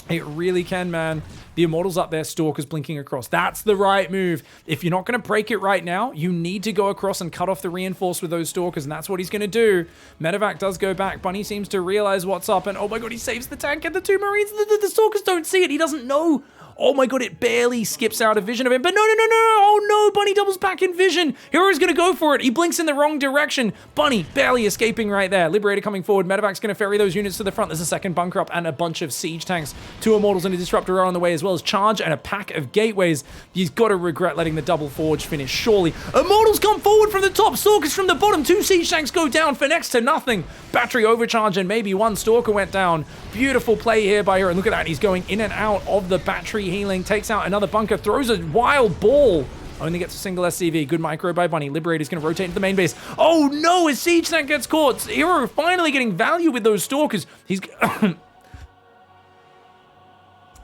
It really can, man. The Immortal's up there, Stalker's blinking across. That's the right move. If you're not going to break it right now, you need to go across and cut off the reinforce with those Stalkers, and that's what he's going to do. Medevac does go back. Bunny seems to realize what's up, and oh my god, he saves the tank and the 2 Marines. The Stalkers don't see it. He doesn't know. Oh my god, it barely skips out of vision of him. But no. Oh no, Bunny doubles back in vision. herO's going to go for it. He blinks in the wrong direction. Bunny barely escaping right there. Liberator coming forward. Medevac's going to ferry those units to the front. There's a second bunker up and a bunch of siege tanks. 2 Immortals and a Disruptor are on the way, as well as Charge and a pack of Gateways. He's got to regret letting the double forge finish, surely. Immortals come forward from the top. Stalkers from the bottom. 2 siege tanks go down for next to nothing. Battery overcharge and maybe 1 Stalker went down. Beautiful play here by herO. And look at that. He's going in and out of the battery healing. Takes out another bunker. Throws a wild ball. Only gets a single SCV. Good micro by Bunny. Liberator's going to rotate into the main base. Oh no, his siege tank gets caught. herO finally getting value with those Stalkers. He's going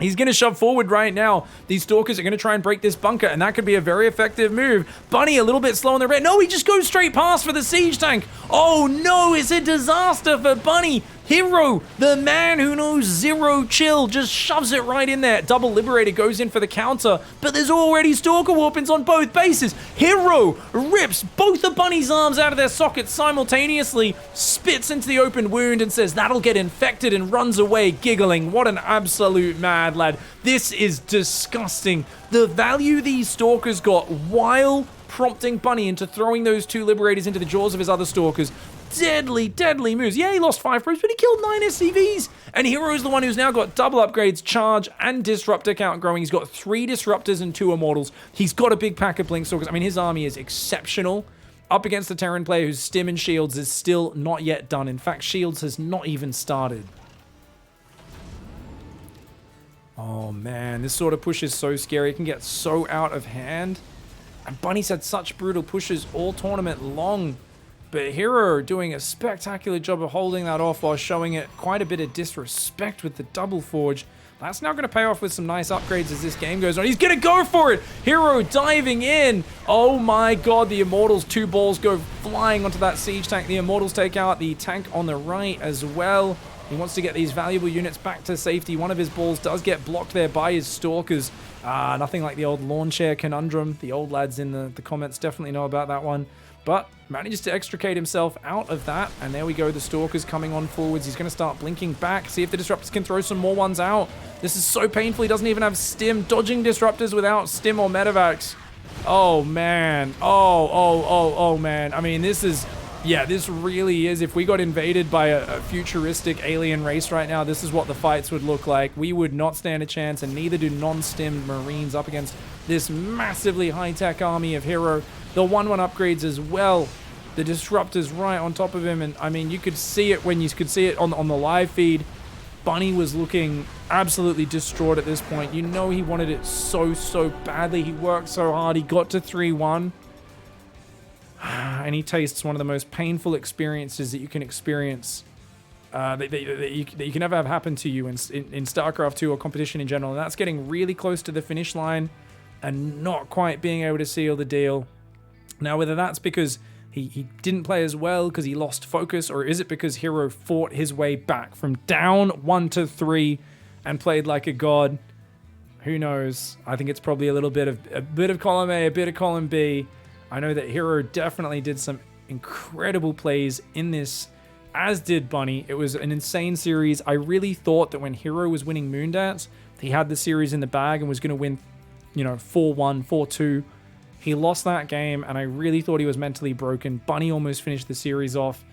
to shove forward right now. These Stalkers are going to try and break this bunker, and that could be a very effective move. Bunny a little bit slow in the red. No, he just goes straight past for the siege tank. Oh no, it's a disaster for Bunny. herO, the man who knows zero chill, just shoves it right in there. Double Liberator goes in for the counter, but there's already Stalker Warpins on both bases. herO rips both of Bunny's arms out of their sockets simultaneously, spits into the open wound and says that'll get infected and runs away giggling. What an absolute mad lad. This is disgusting. The value these Stalkers got while prompting Bunny into throwing those 2 Liberators into the jaws of his other Stalkers. Deadly, deadly moves. Yeah, he lost 5 probes, but he killed 9 SCVs. And herO's the one who's now got double upgrades, Charge, and Disruptor count growing. He's got 3 Disruptors and 2 Immortals. He's got a big pack of Blink Stalkers. I mean, his army is exceptional. Up against the Terran player whose Stim and Shields is still not yet done. In fact, Shields has not even started. Oh man, this sort of push is so scary. It can get so out of hand. And Bunny's had such brutal pushes all tournament long. But herO doing a spectacular job of holding that off while showing it quite a bit of disrespect with the double forge. That's now going to pay off with some nice upgrades as this game goes on. He's going to go for it! herO diving in! Oh my god, the Immortals, 2 balls go flying onto that siege tank. The Immortals take out the tank on the right as well. He wants to get these valuable units back to safety. One of his balls does get blocked there by his Stalkers. Nothing like the old lawn chair conundrum. The old lads in the comments definitely know about that one. But manages to extricate himself out of that. And there we go, the Stalkers coming on forwards. He's going to start blinking back, see if the Disruptors can throw some more ones out. This is so painful. He doesn't even have Stim. Dodging Disruptors without Stim or Medevacs. Oh, man. Oh, man. I mean, this is... Yeah, this really is. If we got invaded by a futuristic alien race right now, this is what the fights would look like. We would not stand a chance, and neither do non-stimmed Marines up against this massively high-tech army of herO. The 1-1 upgrades as well. The Disruptors right on top of him, and I mean, you could see it when you could see it on the live feed. Bunny was looking absolutely distraught at this point. You know he wanted it so badly. He worked so hard. He got to 3-1. And he tastes one of the most painful experiences that you can experience, that you can ever have happen to you in StarCraft 2 or competition in general. And that's getting really close to the finish line and not quite being able to seal the deal. Now, whether that's because he didn't play as well because he lost focus, or is it because herO fought his way back from down 1-3 and played like a god? Who knows? I think it's probably a bit of column A, a bit of column B. I know that herO definitely did some incredible plays in this, as did Bunny. It was an insane series. I really thought that when herO was winning Moondance, he had the series in the bag and was going to win, 4-1, 4-2. He lost that game, and I really thought he was mentally broken. Bunny almost finished the series off.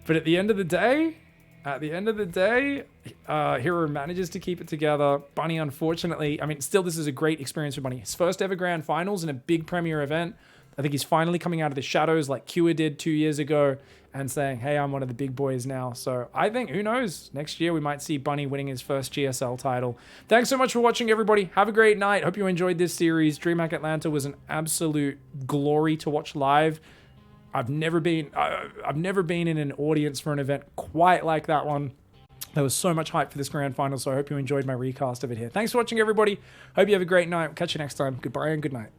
But at the end of the day, herO manages to keep it together. Bunny, unfortunately, I mean, still, this is a great experience for Bunny. His first ever grand finals in a big premier event. I think he's finally coming out of the shadows like Kua did 2 years ago and saying, hey, I'm one of the big boys now. So I think, who knows, next year we might see Bunny winning his first GSL title. Thanks so much for watching, everybody. Have a great night. Hope you enjoyed this series. DreamHack Atlanta was an absolute glory to watch live. I've never been in an audience for an event quite like that one. There was so much hype for this grand final, so I hope you enjoyed my recast of it here. Thanks for watching, everybody. Hope you have a great night. Catch you next time. Goodbye and good night.